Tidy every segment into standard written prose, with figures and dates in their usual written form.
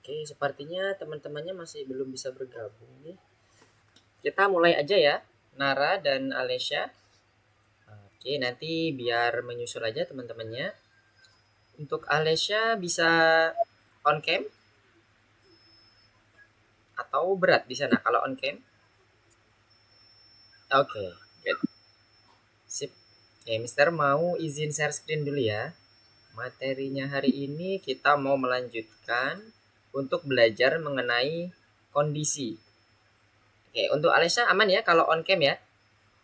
Oke, sepertinya teman-temannya masih belum bisa bergabung nih. Kita mulai aja ya, Nara dan Alesya. Oke, nanti biar menyusul aja teman-temannya. Untuk Alesya bisa on cam atau berat di sana kalau on cam? Oke, good. Sip. Oke, Mister mau izin share screen dulu ya. Materinya hari ini kita mau melanjutkan untuk belajar mengenai kondisi. Oke, untuk Alesya aman ya kalau on cam ya?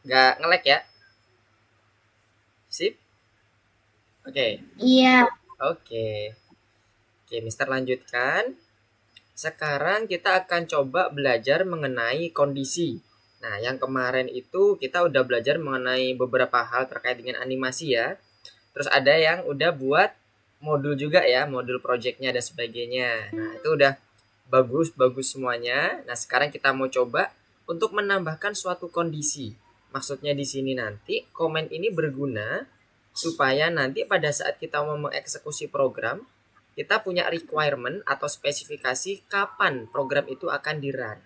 Nggak nge-lag ya? Sip. Oke. Iya, Oke. Oke, Mister lanjutkan. Sekarang kita akan coba belajar mengenai kondisi. Nah, yang kemarin itu kita udah belajar mengenai beberapa hal terkait dengan animasi ya. Terus ada yang udah buat modul juga ya, modul projectnya dan sebagainya. Nah, itu udah bagus-bagus semuanya. Nah, sekarang kita mau coba untuk menambahkan suatu kondisi. Maksudnya di sini nanti komen ini berguna supaya nanti pada saat kita mau mengeksekusi program, kita punya requirement atau spesifikasi kapan program itu akan di-run.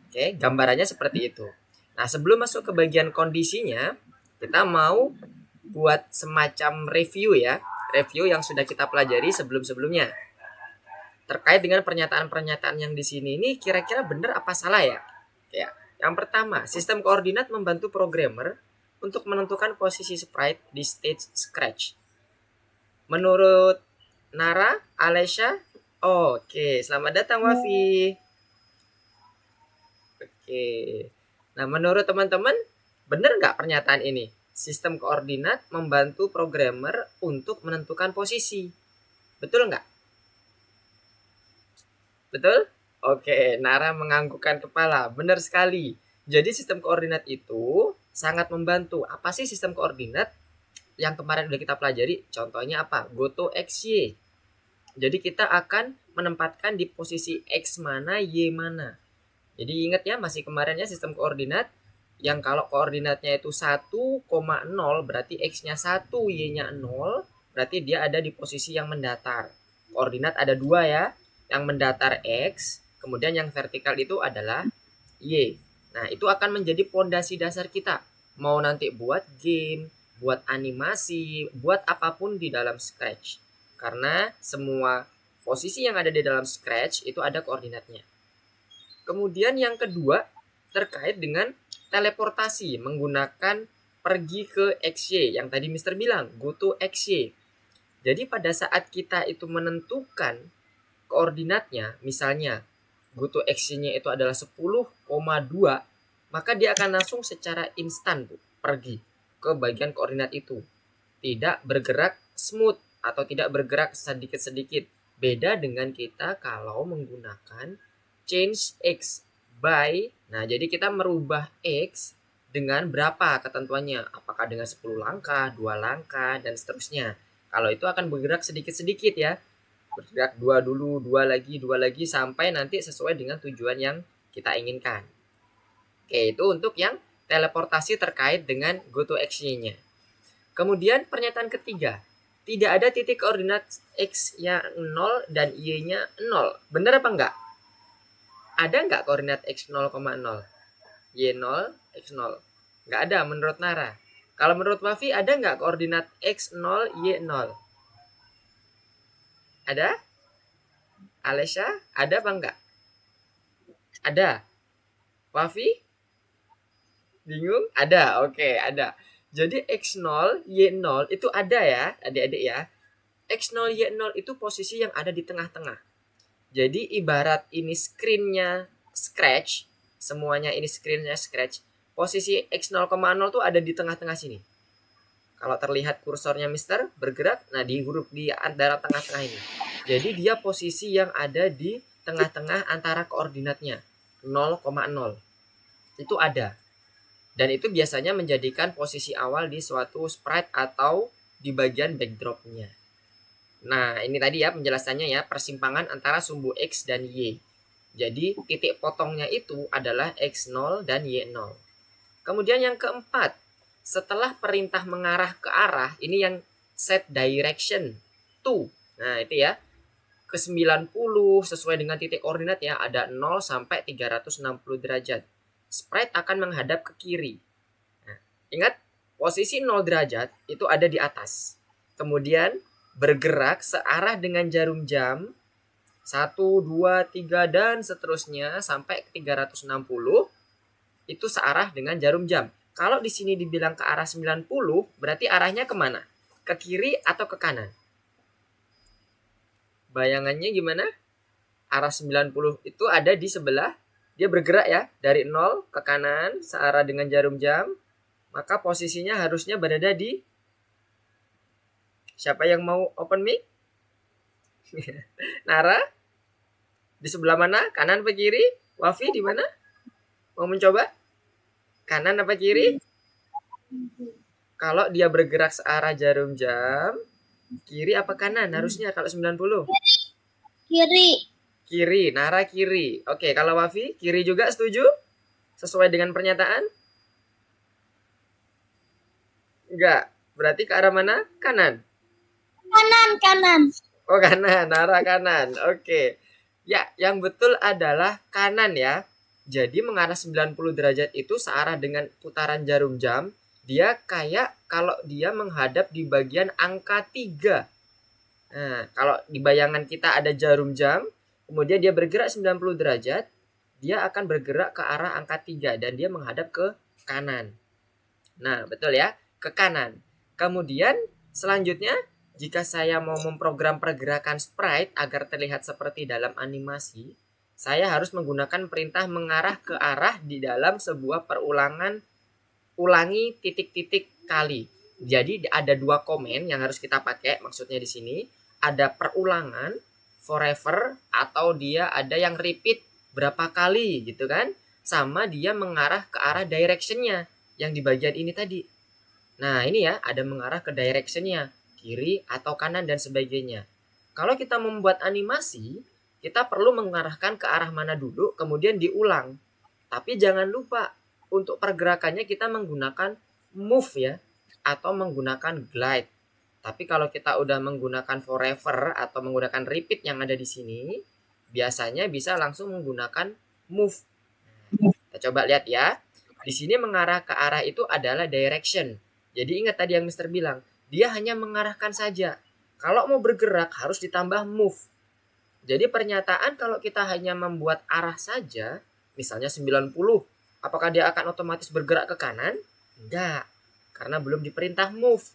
Oke, gambarannya seperti itu. Nah, sebelum masuk ke bagian kondisinya, kita mau buat semacam review ya, review yang sudah kita pelajari sebelum-sebelumnya. Terkait dengan pernyataan-pernyataan yang di sini ini kira-kira benar apa salah ya? Ya, yang pertama, sistem koordinat membantu programmer untuk menentukan posisi sprite di stage scratch. Menurut Nara, Alesya, oke, selamat datang Wafi. Oke, nah menurut teman-teman, benar nggak pernyataan ini? Sistem koordinat membantu programmer untuk menentukan posisi. Betul nggak? Betul? Oke, Nara menganggukkan kepala. Benar sekali. Jadi sistem koordinat itu sangat membantu. Apa sih sistem koordinat? Yang kemarin udah kita pelajari, contohnya apa? Goto XY. Jadi kita akan menempatkan di posisi X mana, Y mana. Jadi ingat ya, masih kemarin ya sistem koordinat yang kalau koordinatnya itu 1,0 berarti X-nya 1, Y-nya 0, berarti dia ada di posisi yang mendatar. Koordinat ada dua ya, yang mendatar X, kemudian yang vertikal itu adalah Y. Nah, itu akan menjadi pondasi dasar kita. Mau nanti buat game, buat animasi, buat apapun di dalam Scratch. Karena semua posisi yang ada di dalam Scratch itu ada koordinatnya. Kemudian yang kedua terkait dengan teleportasi menggunakan pergi ke XY yang tadi Mister bilang, go to XY. Jadi pada saat kita itu menentukan koordinatnya, misalnya go to XY-nya itu adalah 10,2, maka dia akan langsung secara instan pergi ke bagian koordinat itu. Tidak bergerak smooth atau tidak bergerak sedikit-sedikit. Beda dengan kita kalau menggunakan change X by. Nah, jadi kita merubah X dengan berapa ketentuannya? Apakah dengan 10 langkah, 2 langkah, dan seterusnya. Kalau itu akan bergerak sedikit-sedikit ya. Bergerak dua lagi, sampai nanti sesuai dengan tujuan yang kita inginkan. Oke, itu untuk yang teleportasi terkait dengan go to action-nya. Kemudian pernyataan ketiga, tidak ada titik koordinat X-nya 0 dan Y-nya 0. Benar apa enggak? Ada enggak koordinat X 0,0? Y 0, X 0? Enggak ada menurut Nara. Kalau menurut Wafi ada enggak koordinat X 0, Y 0? Ada? Alesya, ada apa enggak? Ada. Wafi? Bingung? Ada, oke, ada. Jadi X0, Y0 itu ada ya, adik-adik ya. X0, Y0 itu posisi yang ada di tengah-tengah. Jadi ibarat ini screen-nya Scratch, semuanya ini screen-nya Scratch, posisi X 0,0 tuh ada di tengah-tengah sini. Kalau terlihat kursornya Mister bergerak, nah di huruf di antara tengah-tengah ini. Jadi dia posisi yang ada di tengah-tengah antara koordinatnya 0,0. Itu ada. Dan itu biasanya menjadikan posisi awal di suatu sprite atau di bagian backdropnya. Nah, ini tadi ya penjelasannya ya, persimpangan antara sumbu X dan Y. Jadi, titik potongnya itu adalah X0 dan Y0. Kemudian yang keempat, setelah perintah mengarah ke arah, ini yang set direction to. Nah, itu ya. ke 90 sesuai dengan titik koordinat ya, ada 0 sampai 360 derajat. Sprite akan menghadap ke kiri. Nah, ingat, posisi 0 derajat itu ada di atas. Kemudian bergerak searah dengan jarum jam 1, 2, 3 dan seterusnya sampai ke 360 itu searah dengan jarum jam. Kalau di sini dibilang ke arah 90, berarti arahnya kemana? Ke kiri atau ke kanan? Bayangannya gimana? Arah 90 itu ada di sebelah, dia bergerak ya, dari 0 ke kanan, searah dengan jarum jam, maka posisinya harusnya berada di, siapa yang mau open mic? Nara? Di sebelah mana? Kanan apa kiri? Wafi di mana? Mau mencoba? Kanan apa kiri? Kalau dia bergerak searah jarum jam, kiri apa kanan harusnya kalau 90? Kiri. Kiri, Nara kiri. Oke, kalau Wafi, kiri juga setuju? Sesuai dengan pernyataan? Enggak. Berarti ke arah mana? Kanan. Kanan. Oh, kanan. Nara kanan. Oke. Ya, yang betul adalah kanan ya. Jadi mengarah 90 derajat itu searah dengan putaran jarum jam. Dia kayak kalau dia menghadap di bagian angka 3. Nah, kalau di bayangan kita ada jarum jam, kemudian dia bergerak 90 derajat, dia akan bergerak ke arah angka 3 dan dia menghadap ke kanan. Nah, betul ya, ke kanan. Kemudian selanjutnya, jika saya mau memprogram pergerakan sprite agar terlihat seperti dalam animasi, saya harus menggunakan perintah mengarah ke arah di dalam sebuah perulangan ulangi titik-titik kali. Jadi ada 2 komen yang harus kita pakai, maksudnya di sini ada perulangan forever atau dia ada yang repeat berapa kali gitu kan, sama dia mengarah ke arah directionnya yang di bagian ini tadi. Nah ini ya, ada mengarah ke directionnya, kiri atau kanan dan sebagainya. Kalau kita membuat animasi, kita perlu mengarahkan ke arah mana dulu, kemudian diulang. Tapi jangan lupa, untuk pergerakannya kita menggunakan move ya, atau menggunakan glide. Tapi kalau kita udah menggunakan forever atau menggunakan repeat yang ada di sini, biasanya bisa langsung menggunakan move. Kita coba lihat ya. Di sini mengarah ke arah itu adalah direction. Jadi ingat tadi yang Mister bilang, dia hanya mengarahkan saja. Kalau mau bergerak harus ditambah move. Jadi pernyataan kalau kita hanya membuat arah saja, misalnya 90, apakah dia akan otomatis bergerak ke kanan? Enggak, karena belum diperintah move.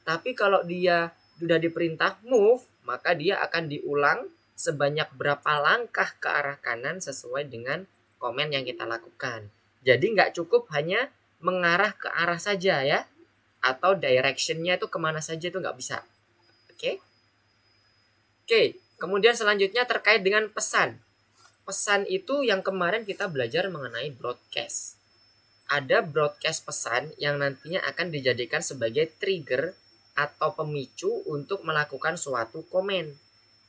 Tapi kalau dia sudah diperintah move, maka dia akan diulang sebanyak berapa langkah ke arah kanan sesuai dengan komen yang kita lakukan. Jadi nggak cukup hanya mengarah ke arah saja ya, atau directionnya itu kemana saja itu nggak bisa. Oke? Oke, kemudian selanjutnya terkait dengan pesan. Pesan itu yang kemarin kita belajar mengenai broadcast. Ada broadcast pesan yang nantinya akan dijadikan sebagai trigger atau pemicu untuk melakukan suatu komen.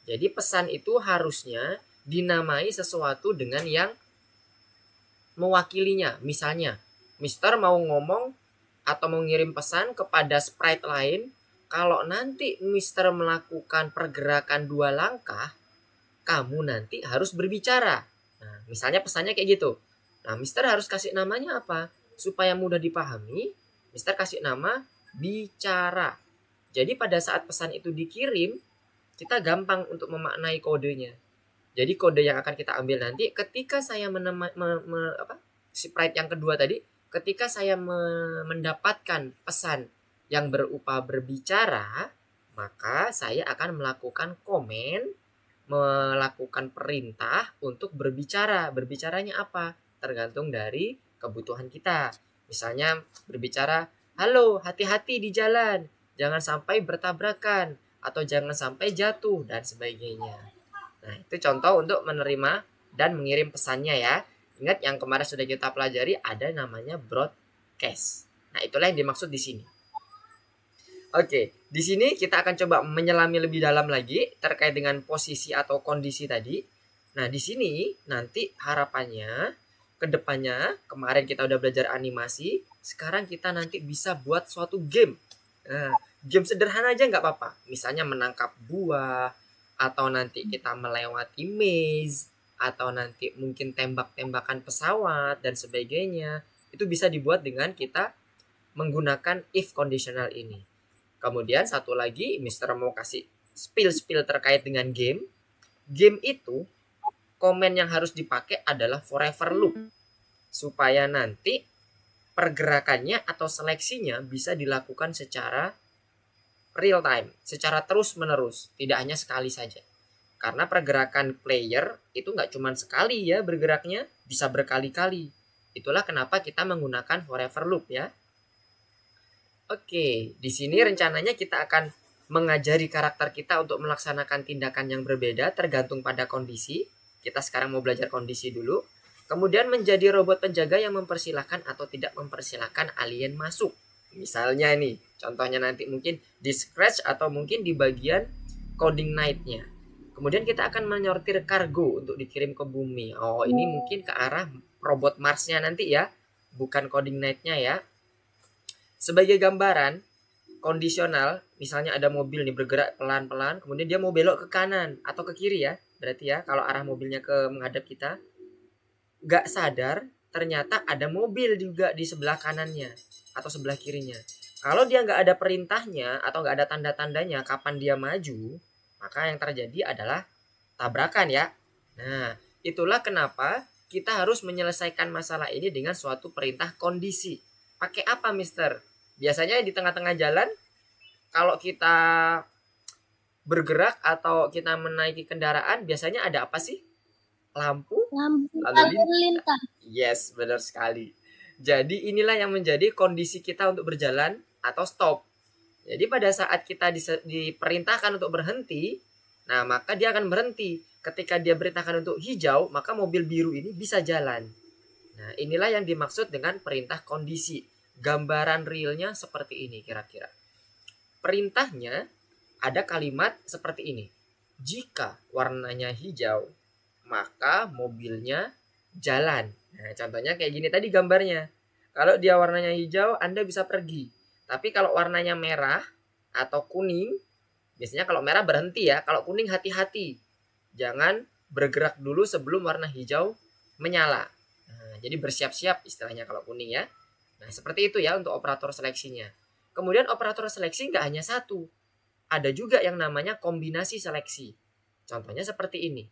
Jadi pesan itu harusnya dinamai sesuatu dengan yang mewakilinya. Misalnya, Mister mau ngomong atau mau ngirim pesan kepada sprite lain, kalau nanti Mister melakukan pergerakan 2 langkah, kamu nanti harus berbicara. Nah, misalnya pesannya kayak gitu. Nah, Mister harus kasih namanya apa? Supaya mudah dipahami, Mister kasih nama bicara. Jadi pada saat pesan itu dikirim, kita gampang untuk memaknai kodenya. Jadi kode yang akan kita ambil nanti ketika saya sprite yang kedua tadi, ketika saya mendapatkan pesan yang berupa berbicara, maka saya akan melakukan komen, melakukan perintah untuk berbicara. Berbicaranya apa? Tergantung dari kebutuhan kita. Misalnya berbicara, halo, hati-hati di jalan, jangan sampai bertabrakan, atau jangan sampai jatuh, dan sebagainya. Nah, itu contoh untuk menerima dan mengirim pesannya ya. Ingat yang kemarin sudah kita pelajari ada namanya broadcast. Nah, itulah yang dimaksud di sini. Oke, di sini kita akan coba menyelami lebih dalam lagi terkait dengan posisi atau kondisi tadi. Nah, di sini nanti harapannya ke depannya, kemarin kita udah belajar animasi, sekarang kita nanti bisa buat suatu game. Nah, game sederhana aja nggak apa-apa. Misalnya menangkap buah, atau nanti kita melewati maze, atau nanti mungkin tembak-tembakan pesawat dan sebagainya. Itu bisa dibuat dengan kita menggunakan if conditional ini. Kemudian satu lagi, Mister mau kasih spill terkait dengan game. Game itu komen yang harus dipakai adalah forever loop, supaya nanti pergerakannya atau seleksinya bisa dilakukan secara real time, secara terus menerus, tidak hanya sekali saja. Karena pergerakan player itu nggak cuma sekali ya bergeraknya, bisa berkali-kali. Itulah kenapa kita menggunakan forever loop ya. Oke, di sini rencananya kita akan mengajari karakter kita untuk melaksanakan tindakan yang berbeda tergantung pada kondisi. Kita sekarang mau belajar kondisi dulu. Kemudian menjadi robot penjaga yang mempersilahkan atau tidak mempersilahkan alien masuk. Misalnya nih, contohnya nanti mungkin di Scratch atau mungkin di bagian coding night-nya. Kemudian kita akan menyortir kargo untuk dikirim ke bumi. Oh, ini mungkin ke arah robot Mars-nya nanti ya, bukan coding night-nya ya. Sebagai gambaran, kondisional, misalnya ada mobil nih bergerak pelan-pelan, kemudian dia mau belok ke kanan atau ke kiri ya, berarti ya kalau arah mobilnya ke menghadap kita, nggak sadar ternyata ada mobil juga di sebelah kanannya atau sebelah kirinya. Kalau dia nggak ada perintahnya atau nggak ada tanda-tandanya kapan dia maju, maka yang terjadi adalah tabrakan ya. Nah, itulah kenapa kita harus menyelesaikan masalah ini dengan suatu perintah kondisi. Pakai apa, Mister? Biasanya di tengah-tengah jalan, kalau kita bergerak atau kita menaiki kendaraan, biasanya ada apa sih? Lampu Lampu lalu lalu lintas. Yes, benar sekali. Jadi inilah yang menjadi kondisi kita untuk berjalan atau stop. Jadi pada saat kita diperintahkan untuk berhenti, nah maka dia akan berhenti. Ketika dia perintahkan untuk hijau, maka mobil biru ini bisa jalan. Nah, inilah yang dimaksud dengan perintah kondisi. Gambaran realnya seperti ini kira-kira. Perintahnya ada kalimat seperti ini. Jika warnanya hijau, maka mobilnya jalan. Nah, contohnya kayak gini tadi gambarnya. Kalau dia warnanya hijau, Anda bisa pergi. Tapi kalau warnanya merah atau kuning, biasanya kalau merah berhenti ya. Kalau kuning hati-hati. Jangan bergerak dulu sebelum warna hijau menyala. Nah, jadi bersiap-siap istilahnya kalau kuning ya. Nah, seperti itu ya untuk operator seleksinya. Kemudian operator seleksi nggak hanya satu. Ada juga yang namanya kombinasi seleksi. Contohnya seperti ini.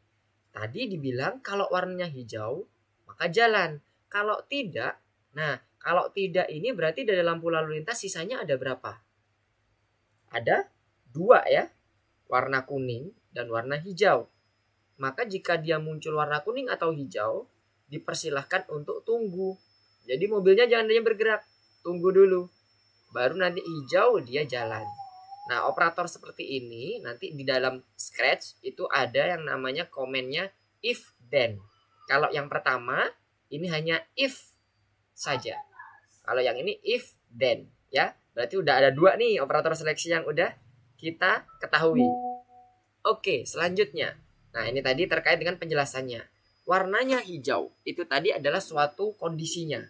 Tadi dibilang kalau warnanya hijau, maka jalan. Kalau tidak, nah kalau tidak ini berarti dari lampu lalu lintas sisanya ada berapa? Ada dua ya, warna kuning dan warna hijau. Maka jika dia muncul warna kuning atau hijau, dipersilahkan untuk tunggu. Jadi mobilnya jangan dia bergerak, tunggu dulu. Baru nanti hijau dia jalan. Nah, operator seperti ini nanti di dalam Scratch itu ada yang namanya komennya if then. Kalau yang pertama ini hanya if saja. Kalau yang ini if then ya. Berarti udah ada dua nih operator seleksi yang udah kita ketahui. Oke, selanjutnya. Nah, ini tadi terkait dengan penjelasannya. Warnanya hijau itu tadi adalah suatu kondisinya.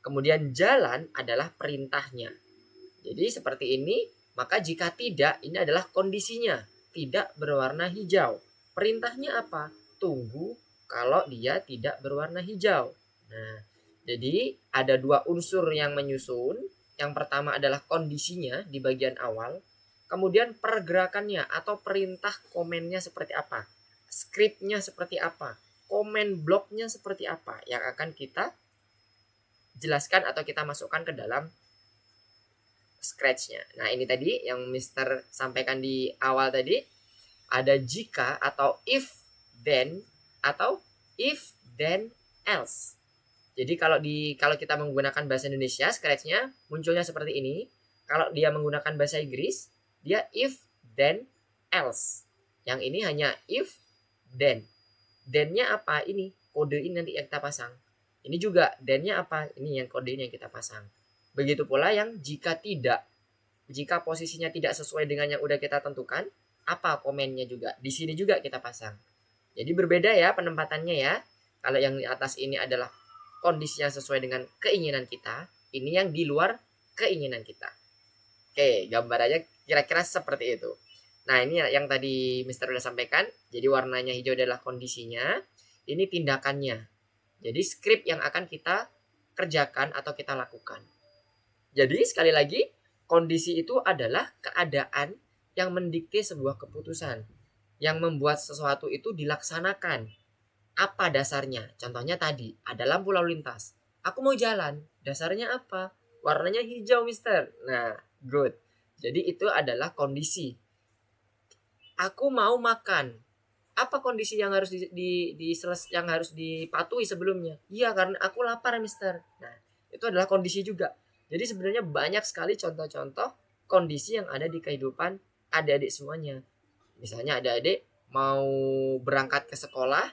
Kemudian jalan adalah perintahnya. Jadi seperti ini, maka jika tidak, ini adalah kondisinya. Tidak berwarna hijau. Perintahnya apa? Tunggu kalau dia tidak berwarna hijau. Nah, jadi ada dua unsur yang menyusun. Yang pertama adalah kondisinya di bagian awal. Kemudian pergerakannya atau perintah komennya seperti apa. Skripnya seperti apa. Komen bloknya seperti apa. Yang akan kita jelaskan atau kita masukkan ke dalam Scratch-nya. Nah, ini tadi yang Mister sampaikan di awal tadi. Ada jika atau if then atau if then else. Jadi kalau kita menggunakan bahasa Indonesia, Scratch-nya munculnya seperti ini. Kalau dia menggunakan bahasa Inggris, dia if then else. Yang ini hanya if then. Then-nya apa? Ini kode ini nanti yang kita pasang. Ini juga then-nya apa? Ini yang kode ini yang kita pasang. Begitu pula yang jika tidak. Jika posisinya tidak sesuai dengan yang udah kita tentukan, apa komennya juga. Di sini juga kita pasang. Jadi berbeda ya penempatannya ya. Kalau yang di atas ini adalah kondisi yang sesuai dengan keinginan kita. Ini yang di luar keinginan kita. Oke, gambarannya kira-kira seperti itu. Nah, ini yang tadi Mister udah sampaikan. Jadi warnanya hijau adalah kondisinya, ini tindakannya. Jadi skrip yang akan kita kerjakan atau kita lakukan. Jadi sekali lagi, kondisi itu adalah keadaan yang mendikte sebuah keputusan, yang membuat sesuatu itu dilaksanakan. Apa dasarnya? Contohnya tadi, ada lampu lalu lintas. Aku mau jalan, dasarnya apa? Warnanya hijau, Mister. Nah, good. Jadi itu adalah kondisi. Aku mau makan. Apa kondisi yang harus yang harus dipatuhi sebelumnya? Iya, karena aku lapar, Mister. Nah, itu adalah kondisi juga. Jadi sebenarnya banyak sekali contoh-contoh kondisi yang ada di kehidupan adik-adik semuanya. Misalnya adik-adik mau berangkat ke sekolah,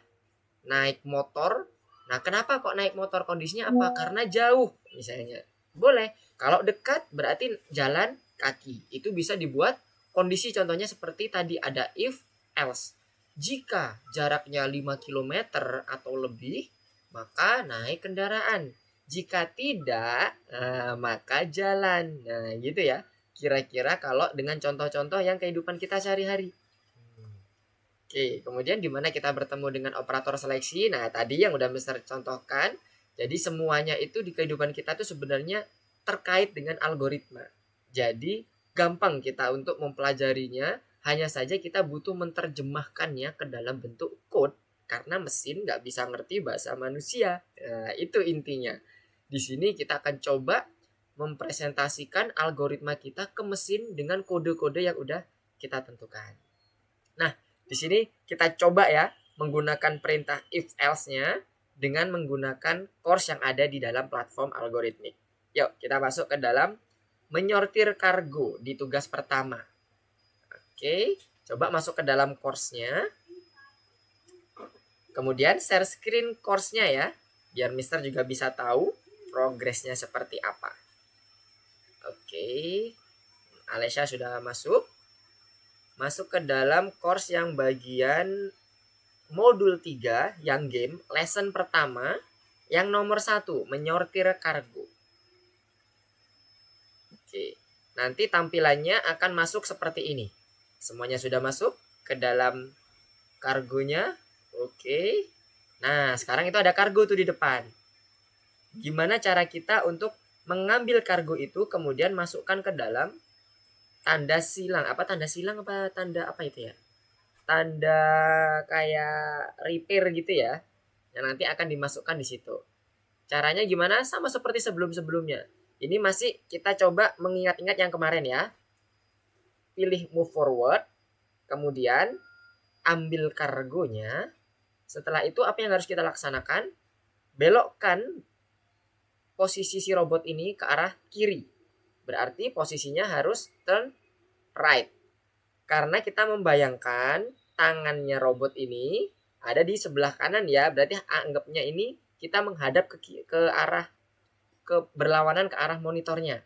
naik motor. Nah, kenapa kok naik motor? Kondisinya apa? Karena jauh, misalnya. Boleh. Kalau dekat berarti jalan kaki. Itu bisa dibuat kondisi, contohnya seperti tadi ada if, else. Jika jaraknya 5 kilometer atau lebih, maka naik kendaraan. Jika tidak, maka jalan. Nah, gitu ya. Kira-kira kalau dengan contoh-contoh yang kehidupan kita sehari-hari. Oke, kemudian di mana kita bertemu dengan operator seleksi? Nah, tadi yang udah Mister contohkan. Jadi semuanya itu di kehidupan kita tuh sebenarnya terkait dengan algoritma. Jadi gampang kita untuk mempelajarinya. Hanya saja kita butuh menerjemahkannya ke dalam bentuk code. Karena mesin nggak bisa ngerti bahasa manusia. Nah, itu intinya. Di sini kita akan coba mempresentasikan algoritma kita ke mesin dengan kode-kode yang udah kita tentukan. Nah, di sini kita coba ya menggunakan perintah if else-nya dengan menggunakan course yang ada di dalam platform algoritmik. Yuk, kita masuk ke dalam menyortir kargo di tugas pertama. Oke, coba masuk ke dalam course-nya. Kemudian share screen course-nya ya, biar Mister juga bisa tahu progresnya seperti apa. Oke, Alesya sudah masuk ke dalam course yang bagian modul 3 yang game lesson pertama yang nomor 1 menyortir kargo. Oke, nanti tampilannya akan masuk seperti ini. Semuanya sudah masuk ke dalam kargonya. Oke. Nah, sekarang itu ada kargo tuh di depan. Gimana cara kita untuk mengambil kargo itu kemudian masukkan ke dalam tanda silang. Apa tanda silang apa tanda apa itu ya? Tanda kayak repair gitu ya. Yang nanti akan dimasukkan di situ. Caranya gimana? Sama seperti sebelum-sebelumnya. Ini masih kita coba mengingat-ingat yang kemarin ya. Pilih move forward, kemudian ambil kargonya. Setelah itu apa yang harus kita laksanakan? Belokkan posisi si robot ini ke arah kiri. Berarti posisinya harus turn right. Karena kita membayangkan tangannya robot ini ada di sebelah kanan ya. Berarti anggapnya ini kita menghadap ke arah berlawanan ke arah monitornya.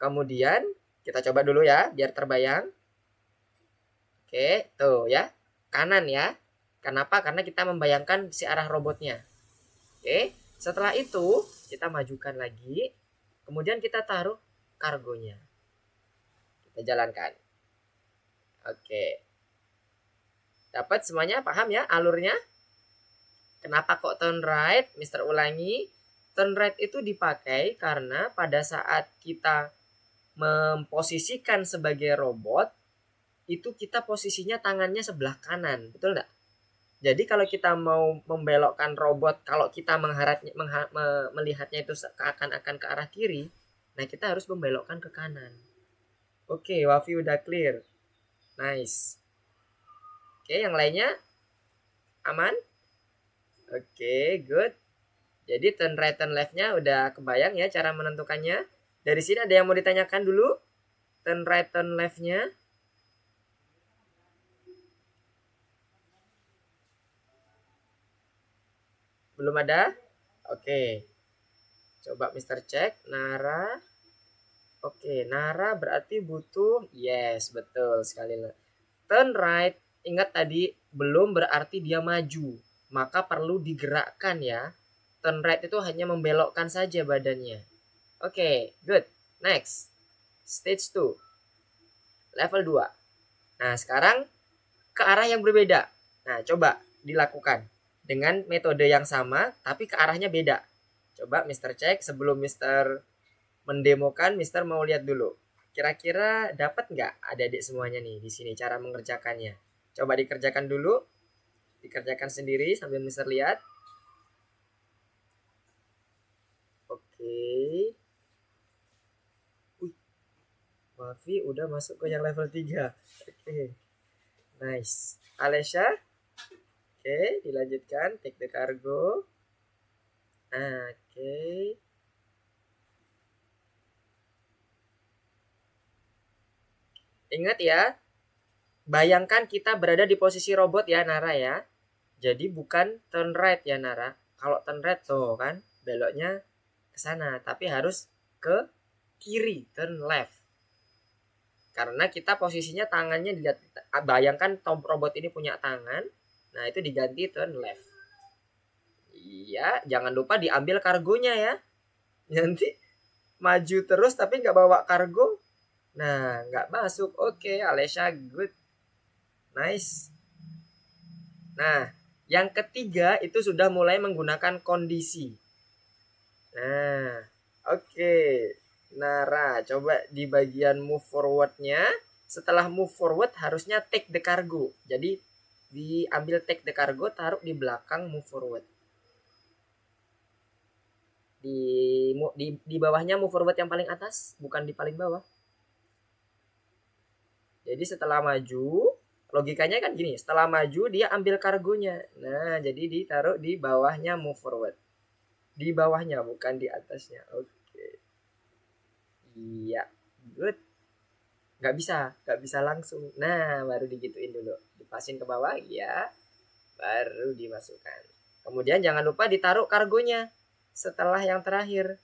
Kemudian kita coba dulu ya biar terbayang. Oke, tuh ya. Kanan ya. Kenapa? Karena kita membayangkan si arah robotnya. Oke, setelah itu kita majukan lagi. Kemudian kita taruh kargonya. Kita jalankan. Oke. Dapat semuanya? Paham ya alurnya? Kenapa kok turn right? Mister ulangi. Turn right itu dipakai karena pada saat kita memposisikan sebagai robot, itu kita posisinya tangannya sebelah kanan. Betul nggak? Jadi kalau kita mau membelokkan robot, kalau kita melihatnya itu seakan-akan ke arah kiri, nah kita harus membelokkan ke kanan. Oke, Wafi udah clear. Nice. Oke, yang lainnya aman? Oke, good. Jadi turn right, turn left-nya udah kebayang ya cara menentukannya. Dari sini ada yang mau ditanyakan dulu? Turn right, turn left-nya. Belum ada? Oke. Coba Mister cek. Nara. Oke, Nara berarti butuh. Yes, betul sekali. Turn right. Ingat tadi belum berarti dia maju. Maka perlu digerakkan ya. Turn right itu hanya membelokkan saja badannya. Oke, good. Next. Stage 2. Level 2. Nah, sekarang ke arah yang berbeda. Nah, coba dilakukan dengan metode yang sama tapi ke arahnya beda. Coba Mister cek sebelum Mister mendemokan, Mister mau lihat dulu. Kira-kira dapat nggak adik-adik semuanya nih di sini cara mengerjakannya? Coba dikerjakan dulu, dikerjakan sendiri sambil Mister lihat. Oke. Wafi udah masuk ke yang level 3. Oke. Nice. Alesha, oke, dilanjutkan take the cargo. Oke. Ingat ya, bayangkan kita berada di posisi robot ya Nara ya. Jadi bukan turn right ya Nara. Kalau turn right tuh kan beloknya ke sana, tapi harus ke kiri, turn left. Karena kita posisinya tangannya dilihat, bayangkan Tom robot ini punya tangan. Nah, itu diganti turn left. Iya, jangan lupa diambil kargonya ya. Nanti maju terus tapi nggak bawa kargo. Nah, nggak masuk. Oke, Alesha, good. Nice. Nah, yang ketiga itu sudah mulai menggunakan kondisi. Nah, oke. Nara, coba di bagian move forward-nya. Setelah move forward harusnya take the cargo. Jadi diambil take the cargo, taruh di belakang move forward. Di bawahnya move forward yang paling atas, bukan di paling bawah. Jadi setelah maju, logikanya kan gini, setelah maju dia ambil kargonya. Nah, jadi ditaruh di bawahnya move forward. Di bawahnya, bukan di atasnya. Oke. Iya, good. Nggak bisa langsung. Nah, baru digituin dulu. Dipasin ke bawah, ya. Baru dimasukkan. Kemudian jangan lupa ditaruh kargonya setelah yang terakhir.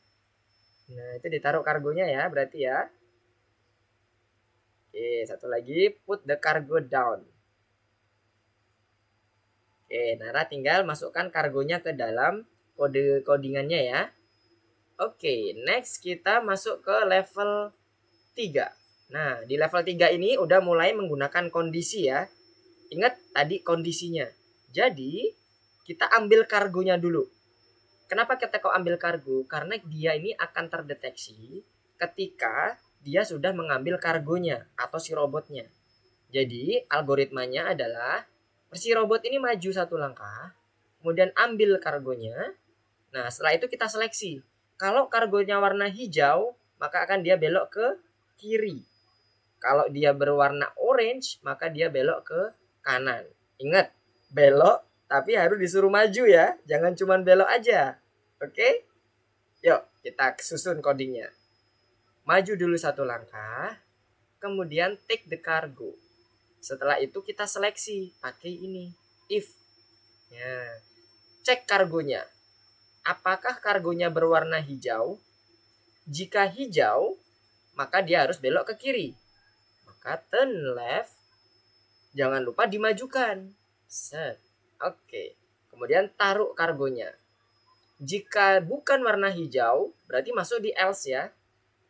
Nah, itu ditaruh kargonya ya, berarti ya. Oke, satu lagi, put the cargo down. Oke, Nara tinggal masukkan kargonya ke dalam kode codingannya ya. Oke, next kita masuk ke level 3. Nah, di level 3 ini udah mulai menggunakan kondisi ya. Ingat tadi kondisinya. Jadi, kita ambil kargonya dulu. Kenapa kita kok ambil kargo? Karena dia ini akan terdeteksi ketika dia sudah mengambil kargonya atau si robotnya. Jadi algoritmanya adalah si robot ini maju satu langkah, kemudian ambil kargonya. Nah setelah itu kita seleksi. Kalau kargonya warna hijau, maka akan dia belok ke kiri. Kalau dia berwarna orange, maka dia belok ke kanan. Ingat, belok tapi harus disuruh maju ya. Jangan cuma belok aja. Oke? Yuk, kita susun codingnya. Maju dulu satu langkah, kemudian take the cargo. Setelah itu kita seleksi pakai ini, if. Ya. Cek kargonya. Apakah kargonya berwarna hijau? Jika hijau, maka dia harus belok ke kiri. Maka turn left. Jangan lupa dimajukan. Set. Oke. Kemudian taruh kargonya. Jika bukan warna hijau, berarti masuk di else ya.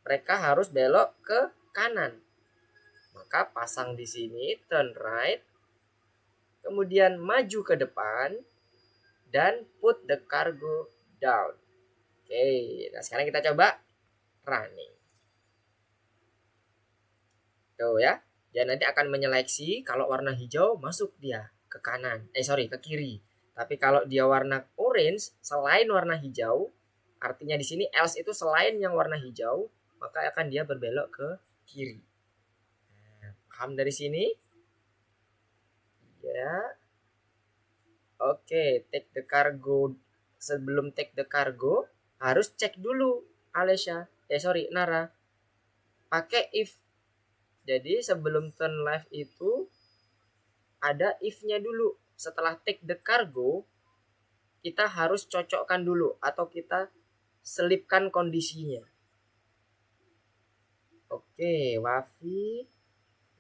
Mereka harus belok ke kanan. Maka pasang di sini turn right. Kemudian maju ke depan dan put the cargo down. Oke, nah sekarang kita coba running. Tuh ya. Dia nanti akan menyeleksi kalau warna hijau masuk dia ke kanan. Ke kiri. Tapi kalau dia warna orange selain warna hijau, artinya di sini else itu selain yang warna hijau, maka akan dia berbelok ke kiri. Nah, paham dari sini? Ya. Oke, take the cargo. Sebelum take the cargo, harus cek dulu Alesha. Nara. Pakai if. Jadi sebelum turn left itu ada if-nya dulu. Setelah take the cargo, kita harus cocokkan dulu atau kita selipkan kondisinya. Oke, Wafi,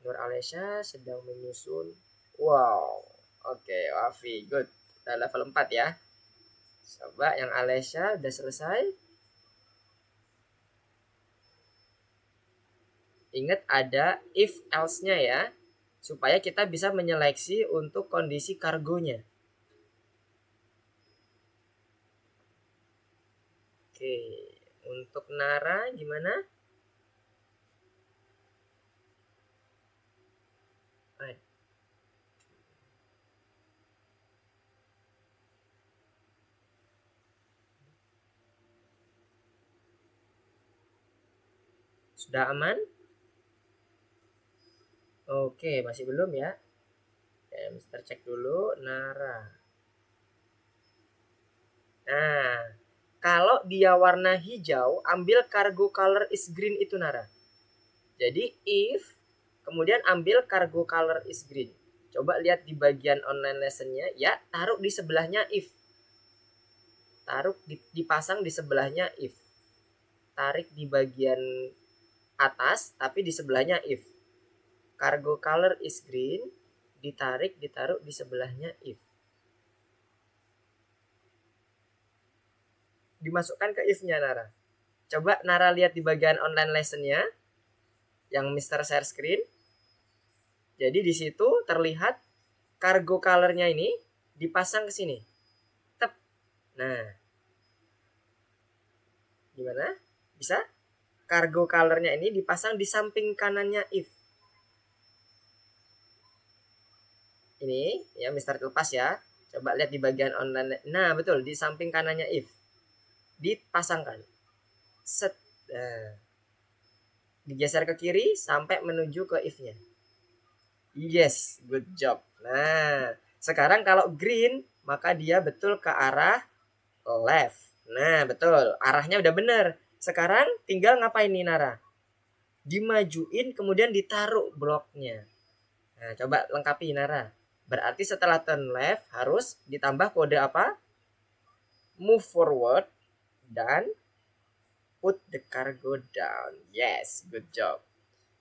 Nur Alesha sedang menyusun. Wow. Oke, Wafi, good. Udah level 4 ya. Coba yang Alesha udah selesai. Ingat ada if else-nya ya. supaya kita bisa menyeleksi untuk kondisi kargonya. Oke, untuk Nara gimana? Sudah aman? Oke, masih belum ya? Oke, Mister cek dulu Nara. Nah, kalau dia warna hijau, ambil cargo color is green itu Nara. Jadi if, kemudian ambil cargo color is green. Coba lihat di bagian online lessonnya, ya taruh di sebelahnya if. Taruh dipasang di sebelahnya if. Tarik di bagian atas, tapi di sebelahnya if. Cargo color is green, ditaruh di sebelahnya if. Dimasukkan ke if-nya Nara. Coba Nara lihat di bagian online lessonnya yang Mister share screen. Jadi di situ terlihat cargo color-nya ini dipasang ke sini. Tep. Nah. Gimana? Bisa? Cargo color-nya ini dipasang di samping kanannya if. Ini ya Mister lepas ya. Coba lihat di bagian online. Nah, betul di samping kanannya if. Dipasangkan. Set. Nah. Digeser ke kiri sampai menuju ke if-nya. Yes, good job. Nah, sekarang kalau green, maka dia betul ke arah left. Nah, betul. Arahnya udah bener. Sekarang tinggal ngapain nih Nara? Dimajuin kemudian ditaruh bloknya. Nah, coba lengkapi Nara. Berarti setelah turn left harus ditambah kode apa? Move forward dan put the cargo down. Yes, good job.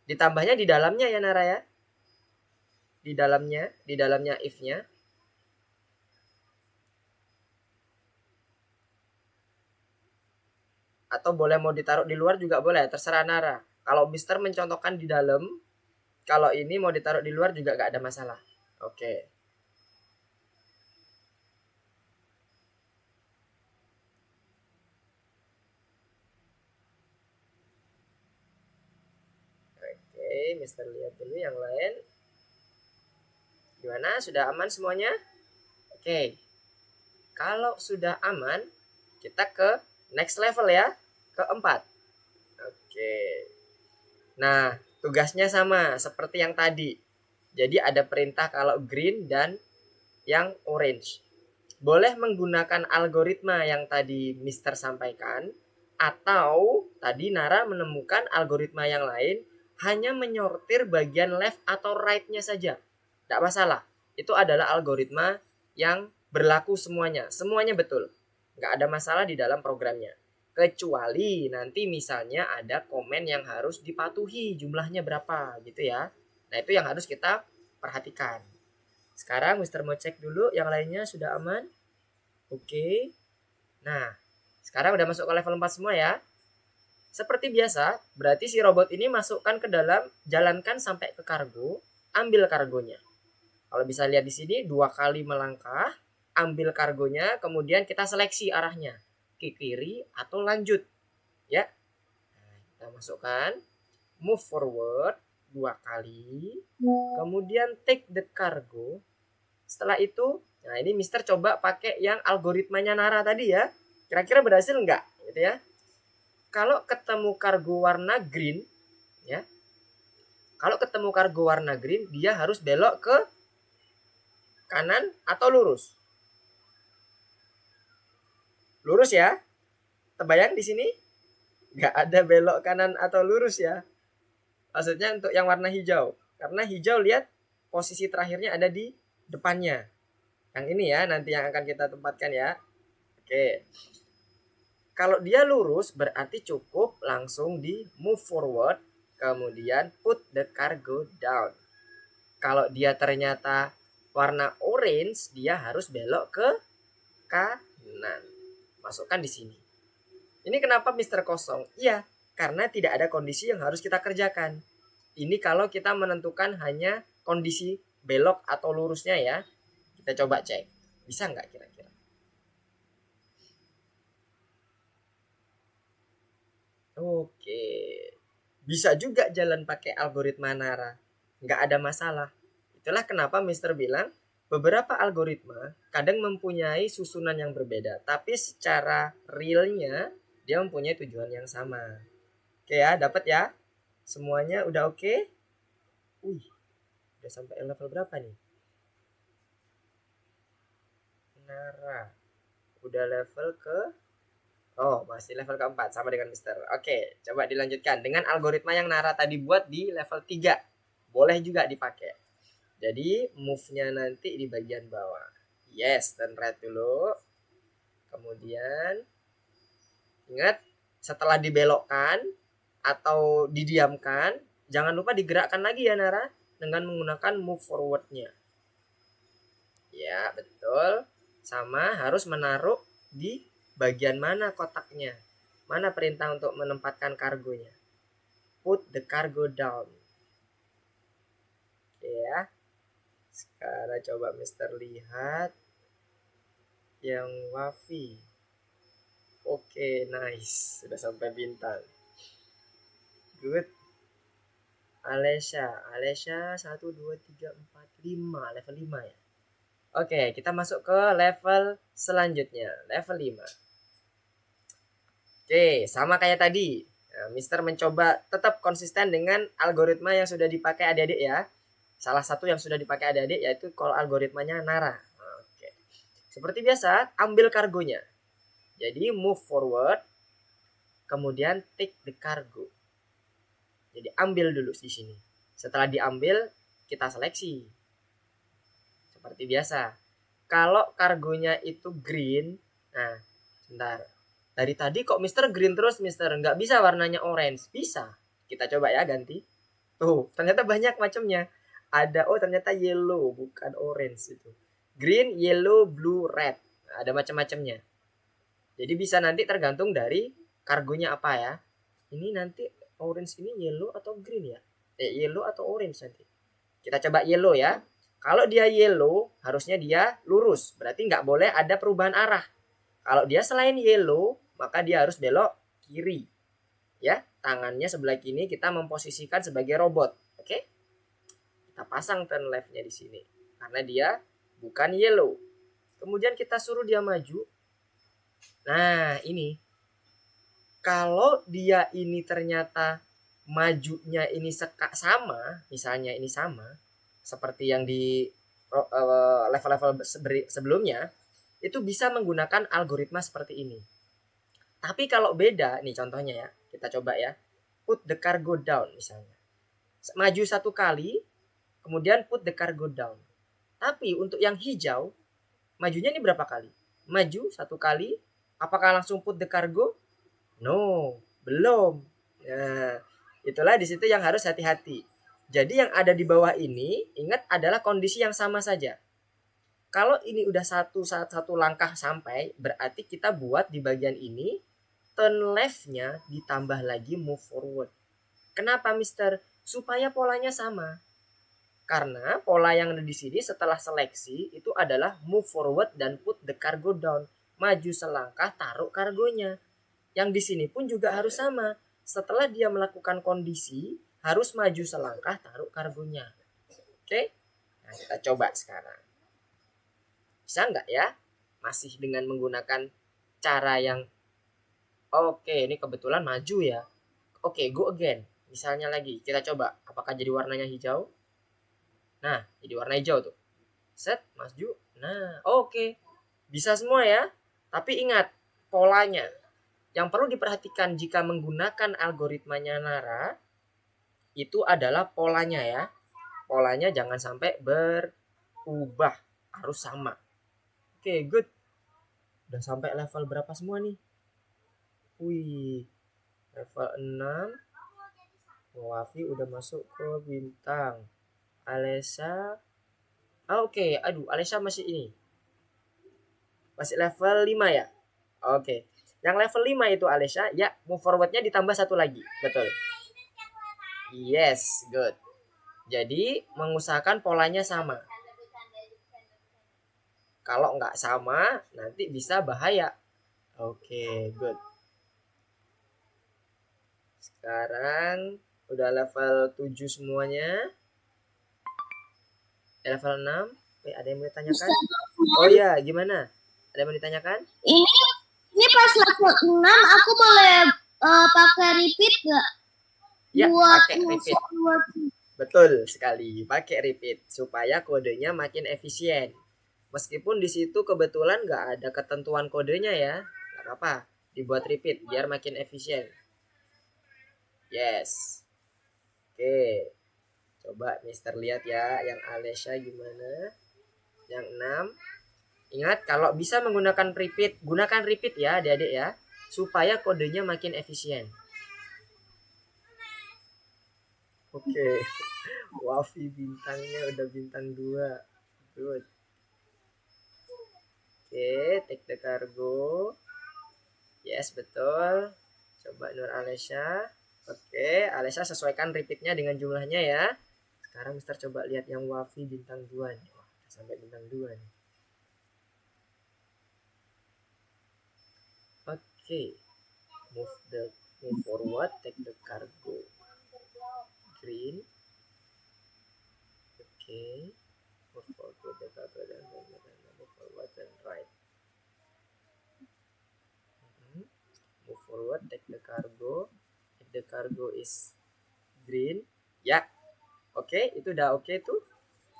Ditambahnya di dalamnya ya Nara ya. Di dalamnya if-nya. Atau boleh mau ditaruh di luar juga boleh, terserah Nara. Kalau Mister mencontohkan di dalam, kalau ini mau ditaruh di luar juga gak ada masalah. Oke. Oke, Mister lihat dulu yang lain. Gimana? Sudah aman semuanya? Oke. Kalau sudah aman, kita ke next level ya. Keempat. Oke. Nah, tugasnya sama seperti yang tadi. Jadi ada perintah kalau green dan yang orange. Boleh menggunakan algoritma yang tadi Mister sampaikan, atau tadi Nara menemukan algoritma yang lain, hanya menyortir bagian left atau right-nya saja. Tidak masalah. Itu adalah algoritma yang berlaku semuanya. Semuanya betul. Nggak ada masalah di dalam programnya. Kecuali nanti misalnya ada komen yang harus dipatuhi, jumlahnya berapa gitu ya. Nah, itu yang harus kita perhatikan. Sekarang Mister mau cek dulu yang lainnya sudah aman. Oke. Nah, sekarang udah masuk ke level 4 semua ya. Seperti biasa, berarti si robot ini masukkan ke dalam, jalankan sampai ke kargo, ambil kargonya. Kalau bisa lihat di sini 2 kali melangkah, ambil kargonya, kemudian kita seleksi arahnya, ke kiri atau lanjut. Ya. Nah, kita masukkan, move forward 2 kali, kemudian take the cargo. Setelah itu, nah ini Mister coba pakai yang algoritmanya Nara tadi ya. Kira-kira berhasil nggak? Gitu ya. Kalau ketemu kargo warna green, ya. Kalau ketemu kargo warna green, dia harus belok ke kanan atau lurus. Lurus ya. Terbayang di sini? Nggak ada belok kanan atau lurus ya. Maksudnya untuk yang warna hijau. Karena hijau lihat posisi terakhirnya ada di depannya. Yang ini ya nanti yang akan kita tempatkan ya. Oke. Kalau dia lurus berarti cukup langsung di move forward, kemudian put the cargo down. Kalau dia ternyata warna orange, dia harus belok ke kanan. Masukkan di sini. Ini kenapa Mister kosong? Iya, karena tidak ada kondisi yang harus kita kerjakan. Ini kalau kita menentukan hanya kondisi belok atau lurusnya ya. Kita coba cek. Bisa nggak kira-kira? Oke. Bisa juga jalan pakai algoritma Nara. Nggak ada masalah. Itulah kenapa Mister bilang beberapa algoritma kadang mempunyai susunan yang berbeda. Tapi secara realnya dia mempunyai tujuan yang sama. Oke ya, dapat ya? Semuanya udah oke? Wih, udah sampai level berapa nih? Nara. Udah level ke Oh, masih level keempat sama dengan Mister. Oke, coba dilanjutkan dengan algoritma yang Nara tadi buat di level 3. Boleh juga dipakai. Jadi, move-nya nanti di bagian bawah. Yes, turn right dulu. Kemudian ingat setelah dibelokkan atau didiamkan, jangan lupa digerakkan lagi ya Nara dengan menggunakan move forward-nya. Ya, betul. Sama harus menaruh di bagian mana kotaknya? Mana perintah untuk menempatkan kargonya? Put the cargo down. Oke ya. Sekarang coba Mister lihat yang Wafi. Oke, nice. Sudah sampai bintang. Good. Alesha 1, 2, 3, 4, 5. Level 5 ya. Oke, kita masuk ke level selanjutnya. Level 5. Oke, sama kayak tadi. Nah, Mister mencoba tetap konsisten dengan algoritma yang sudah dipakai adik-adik ya. Salah satu yang sudah dipakai adik-adik yaitu kalau algoritmanya Nara. Oke. Seperti biasa, ambil kargonya. Jadi move forward, kemudian take the cargo. Jadi ambil dulu di sini. Setelah diambil, kita seleksi. Seperti biasa. Kalau kargonya itu green, nah, sebentar. Dari tadi kok Mister green terus Mister? Nggak bisa warnanya orange. Bisa. Kita coba ya ganti. Tuh, ternyata banyak macamnya. Ada, ternyata yellow, bukan orange itu. Green, yellow, blue, red. Ada macam-macamnya. Jadi bisa nanti tergantung dari kargonya apa ya. Ini nanti orange ini yellow atau green ya? Yellow atau orange nanti. Kita coba yellow ya. Kalau dia yellow, harusnya dia lurus. Berarti nggak boleh ada perubahan arah. Kalau dia selain yellow, maka dia harus belok kiri. Ya, tangannya sebelah kiri kita memposisikan sebagai robot. Oke? Kita pasang turn left-nya di sini. Karena dia bukan yellow. Kemudian kita suruh dia maju. Nah, ini. Kalau dia ini ternyata majunya ini sama, misalnya ini sama, seperti yang di level-level sebelumnya, itu bisa menggunakan algoritma seperti ini. Tapi kalau beda, nih contohnya ya, kita coba ya, put the cargo down misalnya. Maju satu kali, kemudian put the cargo down. Tapi untuk yang hijau, majunya ini berapa kali? Maju satu kali, apakah langsung put the cargo? No, belum. Nah, itulah di situ yang harus hati-hati. Jadi yang ada di bawah ini, ingat adalah kondisi yang sama saja. Kalau ini udah satu langkah sampai, berarti kita buat di bagian ini, turn left-nya ditambah lagi move forward. Kenapa, Mister? Supaya polanya sama. Karena pola yang ada di sini setelah seleksi itu adalah move forward dan put the cargo down. Maju selangkah, taruh kargonya. Yang di sini pun juga harus sama. Setelah dia melakukan kondisi, harus maju selangkah, taruh kargonya. Oke? Nah, kita coba sekarang. Bisa nggak ya? Masih dengan menggunakan cara yang ini kebetulan maju ya. Oke, go again. Misalnya lagi, kita coba. Apakah jadi warnanya hijau? Nah, jadi warna hijau tuh. Set, maju. Nah, oke. Bisa semua ya. Tapi ingat, polanya. Yang perlu diperhatikan jika menggunakan algoritmanya Nara, itu adalah polanya ya. Polanya jangan sampai berubah. Harus sama. Oke, good. Udah sampai level berapa semua nih? Wih, level 6. Wafi udah masuk ke bintang. Alesha. Oke. Aduh, Alesha masih ini. Masih level 5 ya? Oke. Yang level 5 itu Alesha, ya move forward-nya ditambah satu lagi. Betul. Yes, good. Jadi mengusahakan polanya sama. Kalau nggak sama, nanti bisa bahaya. Oke, good. Sekarang udah level 7 semuanya. Level 6. Ada yang mau ditanyakan? Oh iya, gimana? Ada yang mau ditanyakan? Ini pas level 6 aku boleh pakai repeat nggak? Ya, Buat pakai repeat. buat Betul sekali, pakai repeat supaya kodenya makin efisien. Meskipun di situ kebetulan nggak ada ketentuan kodenya ya, nggak apa-apa, dibuat repeat biar makin efisien. Yes. Oke, coba Mister lihat ya, yang Alesya gimana? Yang 6. Ingat kalau bisa menggunakan repeat, gunakan repeat ya adik-adik ya, supaya kodenya makin efisien. Oke, Wafi bintangnya udah bintang 2. Good. Oke, take the cargo. Yes, betul. Coba Nur Alesya. Oke, Alesya sesuaikan repeatnya dengan jumlahnya ya. Sekarang Mister coba lihat yang Wafi bintang 2 nih. Wah, sampai bintang 2 nih. Oke. Move forward, take the cargo. Green. Oke. Move forward, the cargo dan move forward and right. Move forward, take the cargo. If the cargo is green, ya. Oke, itu udah oke tuh.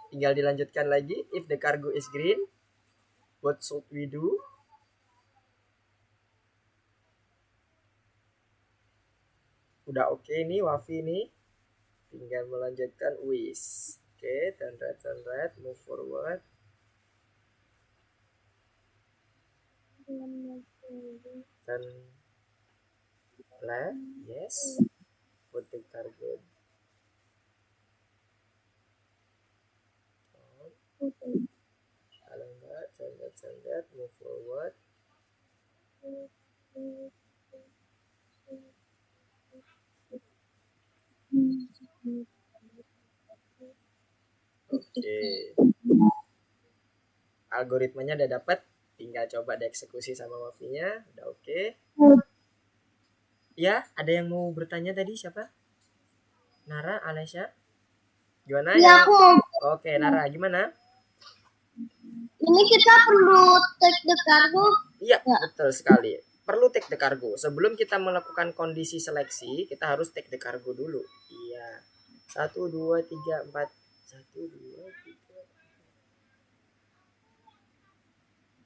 Tinggal dilanjutkan lagi. If the cargo is green, what should we do? Udah oke nih Wafi nih. Tinggal melanjutkan wish. Oke, turn right, move forward. Turn left, yes. Put the cargo down. Kalau enggak, turn left, move forward. Oke. Algoritmanya udah dapat, tinggal coba dieksekusi sama Wafinya. Udah oke. Ya, ada yang mau bertanya tadi siapa? Nara, Alesya? Gimana ya, ya? Oke, Nara, gimana? Ini kita perlu take the cargo. Iya, betul sekali. Perlu take the cargo. Sebelum kita melakukan kondisi seleksi, kita harus take the cargo dulu. Iya. 1, 2, 3, 4. 1, 2, 3.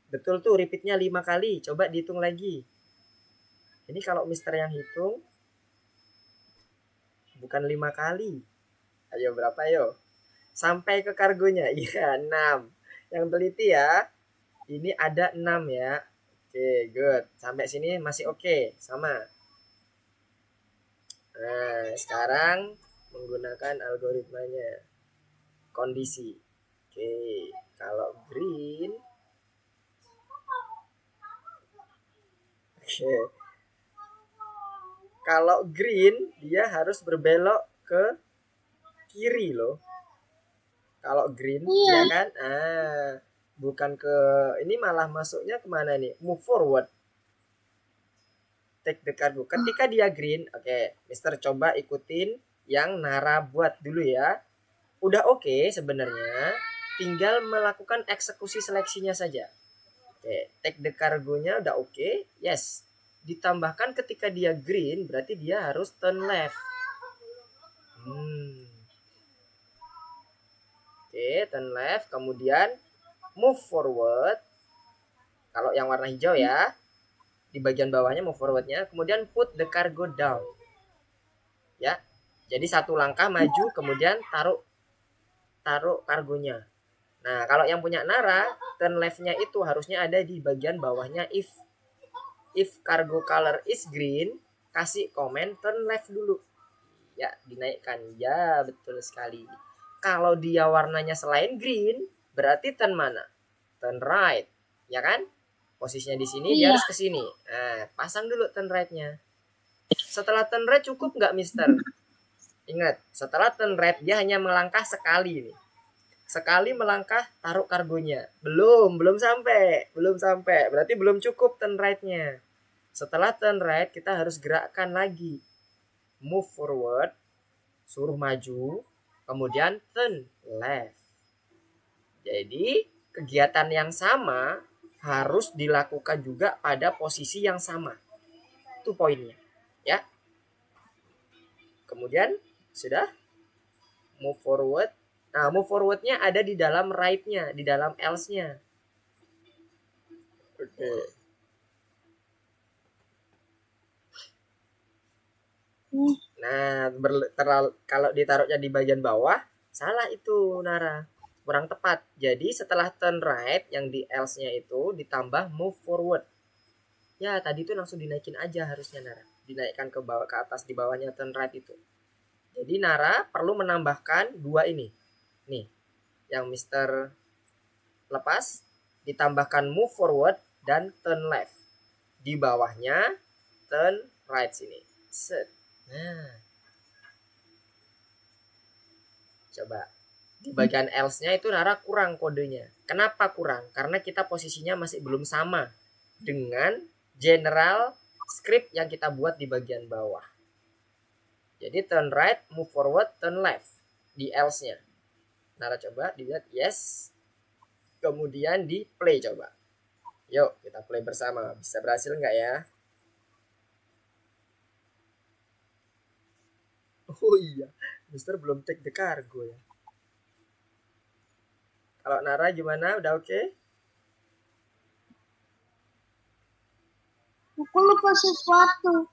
Betul tuh, repeatnya 5 kali. Coba dihitung lagi. Ini kalau Mister yang hitung, bukan 5 kali. Ayo, berapa ayo? Sampai ke kargonya. Iya, 6. Yang teliti ya. Ini ada 6 ya. Oke, good. Sampai sini masih oke. Sama. Nah, sekarang menggunakan algoritmanya. Kondisi. Oke, kalau green. Oke. Kalau green, dia harus berbelok ke kiri loh. Kalau green, ya kan? Bukan ke ini, malah masuknya kemana nih? Move forward. Take the cargo. Ketika dia green, oke, Mister coba ikutin yang Nara buat dulu ya. Udah oke sebenarnya, tinggal melakukan eksekusi seleksinya saja. Oke, take the cargo-nya udah oke. Yes. Ditambahkan ketika dia green, berarti dia harus turn left. Oke, turn left, kemudian move forward. Kalau yang warna hijau ya, di bagian bawahnya move forwardnya, kemudian put the cargo down. Ya, jadi satu langkah maju, kemudian taruh kargonya. Nah, kalau yang punya Nara, turn left-nya itu harusnya ada di bagian bawahnya if cargo color is green, kasih komen turn left dulu. Ya, dinaikkan. Ya, betul sekali. Kalau dia warnanya selain green, berarti turn mana? Turn right. Ya kan? Posisinya di sini, dia harus ke sini. Nah, pasang dulu turn right-nya. Setelah turn right cukup nggak, Mister? Ingat, setelah turn right dia hanya melangkah sekali nih. Sekali melangkah taruh kargonya. Belum sampai. Berarti belum cukup turn right-nya. Setelah turn right kita harus gerakkan lagi. Move forward, suruh maju, kemudian turn left. Jadi kegiatan yang sama harus dilakukan juga pada posisi yang sama. Itu poinnya, ya. Kemudian sudah move forward. Nah, move forward-nya ada di dalam right-nya, di dalam else-nya. Oke. Nah, kalau ditaruhnya di bagian bawah, salah itu Nara. Kurang tepat. Jadi setelah turn right yang di else-nya itu ditambah move forward. Ya, tadi itu langsung dinaikin aja harusnya Nara. Dinaikkan ke bawah ke atas di bawahnya turn right itu. Jadi Nara perlu menambahkan dua ini. Nih, yang Mister lepas ditambahkan move forward dan turn left. Di bawahnya turn right sini. Set. Nah, coba di bagian else-nya itu Nara kurang kodenya. Kenapa kurang? Karena kita posisinya masih belum sama dengan general script yang kita buat di bagian bawah. Jadi turn right, move forward, turn left di else-nya. Nara coba dilihat yes. Kemudian di play coba. Yuk kita play bersama. Bisa berhasil nggak ya? Oh iya, Mister belum take the cargo ya. Kalau Nara gimana? Udah oke? Aku lupa sesuatu.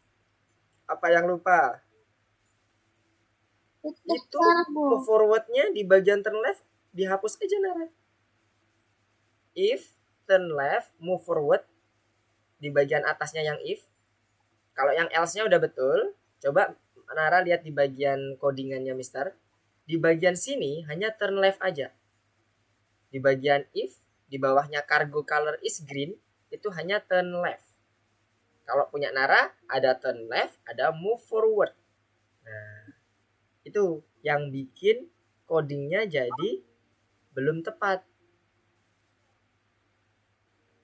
Apa yang lupa? Itu Kargo. move forward-nya di bagian turn left dihapus aja Nara. If turn left, move forward di bagian atasnya yang if. Kalau yang else-nya udah betul, coba Nara lihat di bagian codingannya Mister. Di bagian sini hanya turn left aja. Di bagian if, di bawahnya cargo color is green, itu hanya turn left. Kalau punya Nara, ada turn left, ada move forward. Nah, itu yang bikin codingnya jadi belum tepat.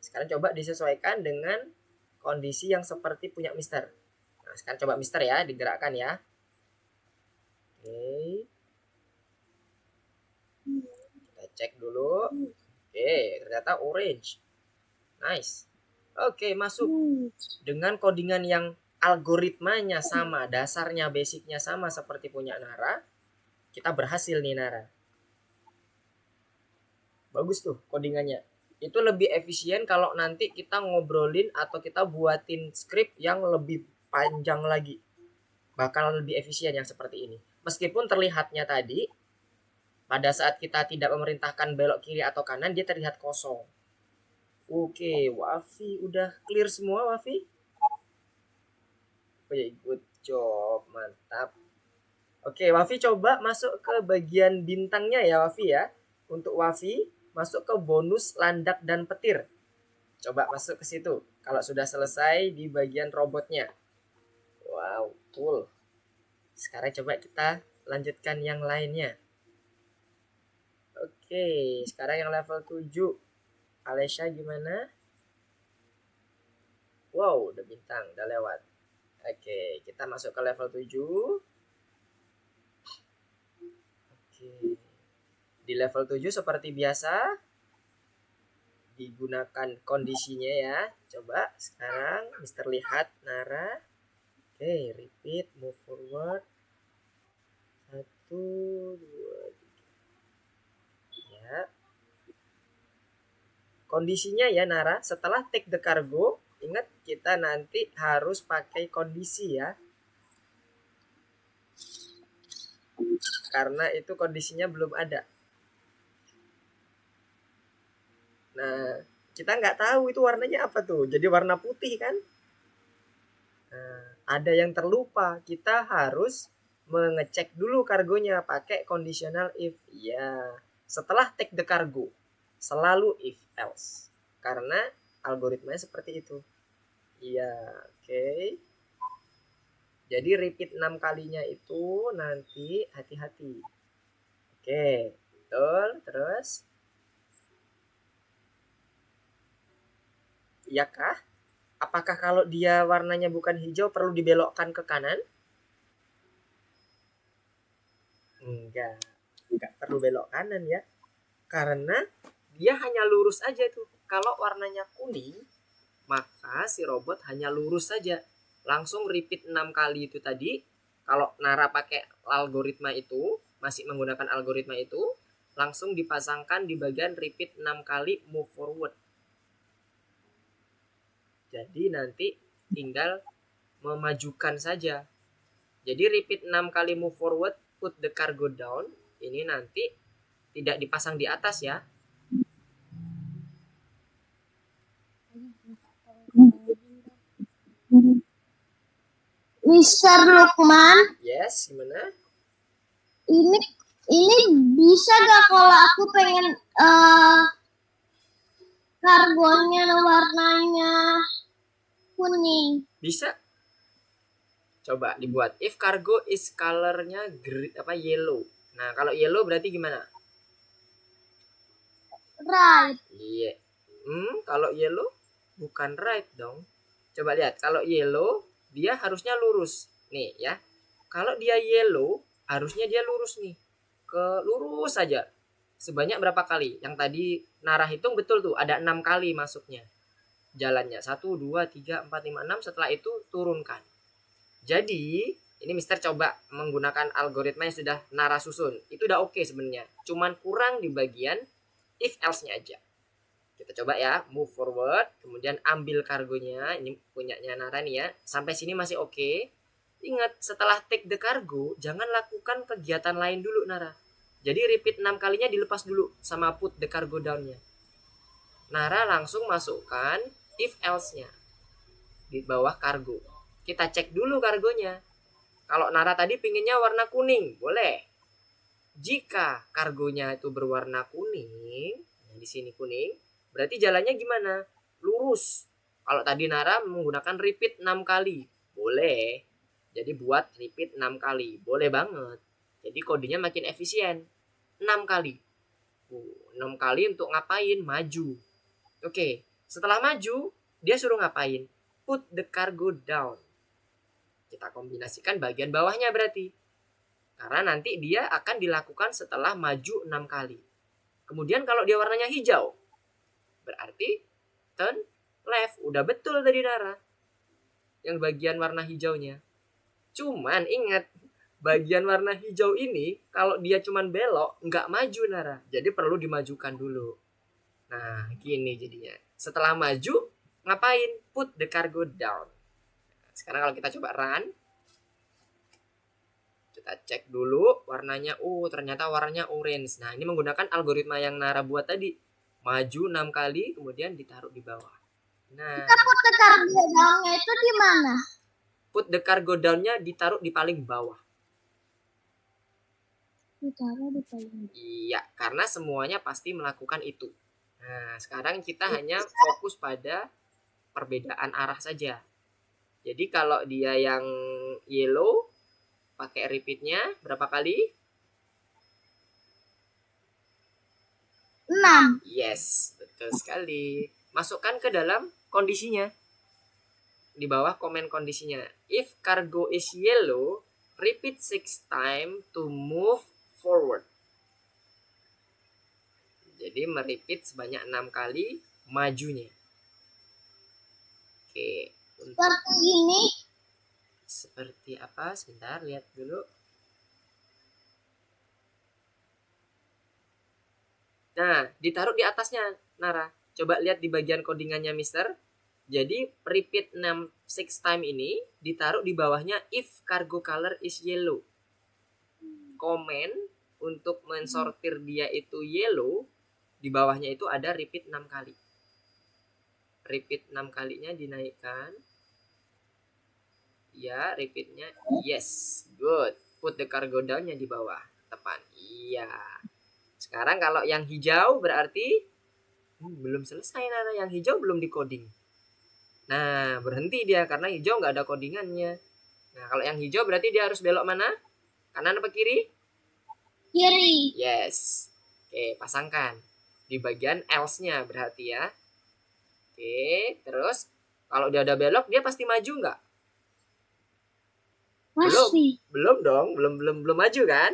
Sekarang coba disesuaikan dengan kondisi yang seperti punya Mister. Nah, sekarang coba Mister ya, digerakkan ya. Oke. Kita cek dulu. Oke, ternyata orange. Nice. Oke, masuk. Dengan codingan yang algoritmanya sama, dasarnya, basicnya sama seperti punya Nara, kita berhasil nih Nara. Bagus tuh codingannya. Itu lebih efisien kalau nanti kita ngobrolin atau kita buatin script yang lebih panjang lagi. Bakal lebih efisien yang seperti ini. Meskipun terlihatnya tadi, pada saat kita tidak memerintahkan belok kiri atau kanan, dia terlihat kosong. Oke, Wafi udah clear semua Wafi? Oke, good job, mantap. Oke, Wafi coba masuk ke bagian bintangnya ya Wafi ya. Untuk Wafi, masuk ke bonus landak dan petir. Coba masuk ke situ. Kalau sudah selesai di bagian robotnya. Wow, cool. Sekarang coba kita lanjutkan yang lainnya. Oke, sekarang yang level 7. Alesha gimana? Wow, udah bintang, udah lewat. Oke, kita masuk ke level 7. Oke. Di level 7 seperti biasa digunakan kondisinya ya. Coba sekarang Mister lihat Nara. Oke, repeat, move forward. 1, 2, 3. Ya. Kondisinya ya Nara, setelah take the cargo, ingat kita nanti harus pakai kondisi ya. Karena itu kondisinya belum ada. Nah, kita nggak tahu itu warnanya apa tuh. Jadi warna putih kan? Nah, ada yang terlupa. Kita harus mengecek dulu kargonya pakai conditional if. Ya, setelah take the cargo, selalu if else. Karena algoritmanya seperti itu. Iya, oke. Jadi repeat 6 kalinya itu nanti hati-hati. Oke, betul. Terus, iya kah? Apakah kalau dia warnanya bukan hijau perlu dibelokkan ke kanan? Enggak perlu belok kanan ya. Karena dia hanya lurus aja tuh. Kalau warnanya kuning, maka si robot hanya lurus saja. Langsung repeat 6 kali itu tadi. Kalau Nara pakai algoritma itu, masih menggunakan algoritma itu, langsung dipasangkan di bagian repeat 6 kali move forward. Jadi nanti tinggal memajukan saja. Jadi repeat 6 kali move forward, put the cargo down. Ini nanti tidak dipasang di atas ya. Mister Lukman, Yes, gimana? ini bisa gak kalau aku pengen kargonya warnanya kuning? Bisa. Coba dibuat. If cargo is colornya yellow. Nah, kalau yellow berarti gimana? Right. Iya. Kalau yellow bukan right dong. Coba lihat, kalau yellow dia harusnya lurus. Nih ya. Kalau dia yellow, harusnya dia lurus nih. Lurus saja. Sebanyak berapa kali? Yang tadi Nara hitung betul tuh, ada 6 kali masuknya. Jalannya 1 2 3 4 5 6, setelah itu turunkan. Jadi, ini Mister coba menggunakan algoritma yang sudah Nara susun. Itu udah oke sebenarnya. Cuman kurang di bagian if else-nya aja. Kita coba ya, move forward, kemudian ambil kargonya. Ini punyanya Nara nih ya. Sampai sini masih oke. Ingat, setelah take the cargo, jangan lakukan kegiatan lain dulu Nara. Jadi repeat 6 kalinya dilepas dulu sama put the cargo down-nya. Nara langsung masukkan if else-nya di bawah kargo. Kita cek dulu kargonya. Kalau Nara tadi pinginnya warna kuning, boleh. Jika kargonya itu berwarna kuning, nah di sini kuning, berarti jalannya gimana? Lurus. Kalau tadi Nara menggunakan repeat 6 kali, boleh. Jadi buat repeat 6 kali, boleh banget. Jadi kodenya makin efisien. 6 kali. 6 kali untuk ngapain? Maju. Oke, setelah maju, dia suruh ngapain? Put the cargo down. Kita kombinasikan bagian bawahnya berarti. Karena nanti dia akan dilakukan setelah maju 6 kali. Kemudian kalau dia warnanya hijau, berarti turn left. Udah betul tadi Nara. Yang bagian warna hijaunya. Cuman ingat, bagian warna hijau ini kalau dia cuman belok, nggak maju Nara. Jadi perlu dimajukan dulu. Nah, gini jadinya. Setelah maju, ngapain? Put the cargo down. Sekarang kalau kita coba run, kita cek dulu warnanya. Ternyata warnanya orange. Nah, ini menggunakan algoritma yang Nara buat tadi. Maju 6 kali, kemudian ditaruh di bawah. Nah, kita put the cargo down-nya itu di mana? Put the cargo down-nya ditaruh di paling bawah. Ditaruh di paling bawah. Iya, karena semuanya pasti melakukan itu. Nah, sekarang kita hanya fokus pada perbedaan arah saja. Jadi kalau dia yang yellow, pakai repeatnya berapa kali? 6. Yes, betul sekali. Masukkan ke dalam kondisinya. Di bawah komen kondisinya. If cargo is yellow, repeat 6 times to move forward. Jadi merepeat sebanyak 6 kali majunya. Oke. Seperti ini. Seperti apa? Sebentar, lihat dulu. Nah, ditaruh di atasnya, Nara. Coba lihat di bagian codingannya Mister. Jadi, repeat 6 time ini ditaruh di bawahnya if cargo color is yellow. Komen untuk mensortir dia itu yellow, di bawahnya itu ada repeat 6 kali. Repeat 6 kalinya dinaikkan. Ya, repeatnya yes, good. Put the cargo down-nya di bawah, tepan. Iya. Sekarang kalau yang hijau berarti belum selesai Nana, yang hijau belum di coding. Nah, berhenti dia karena hijau nggak ada codingannya. Nah, kalau yang hijau berarti dia harus belok mana? Kanan apa kiri? Kiri. Yes. Oke, pasangkan di bagian else-nya berarti ya. Oke, terus kalau dia udah belok dia pasti maju nggak? Belum, Masih. belum dong, belum maju kan?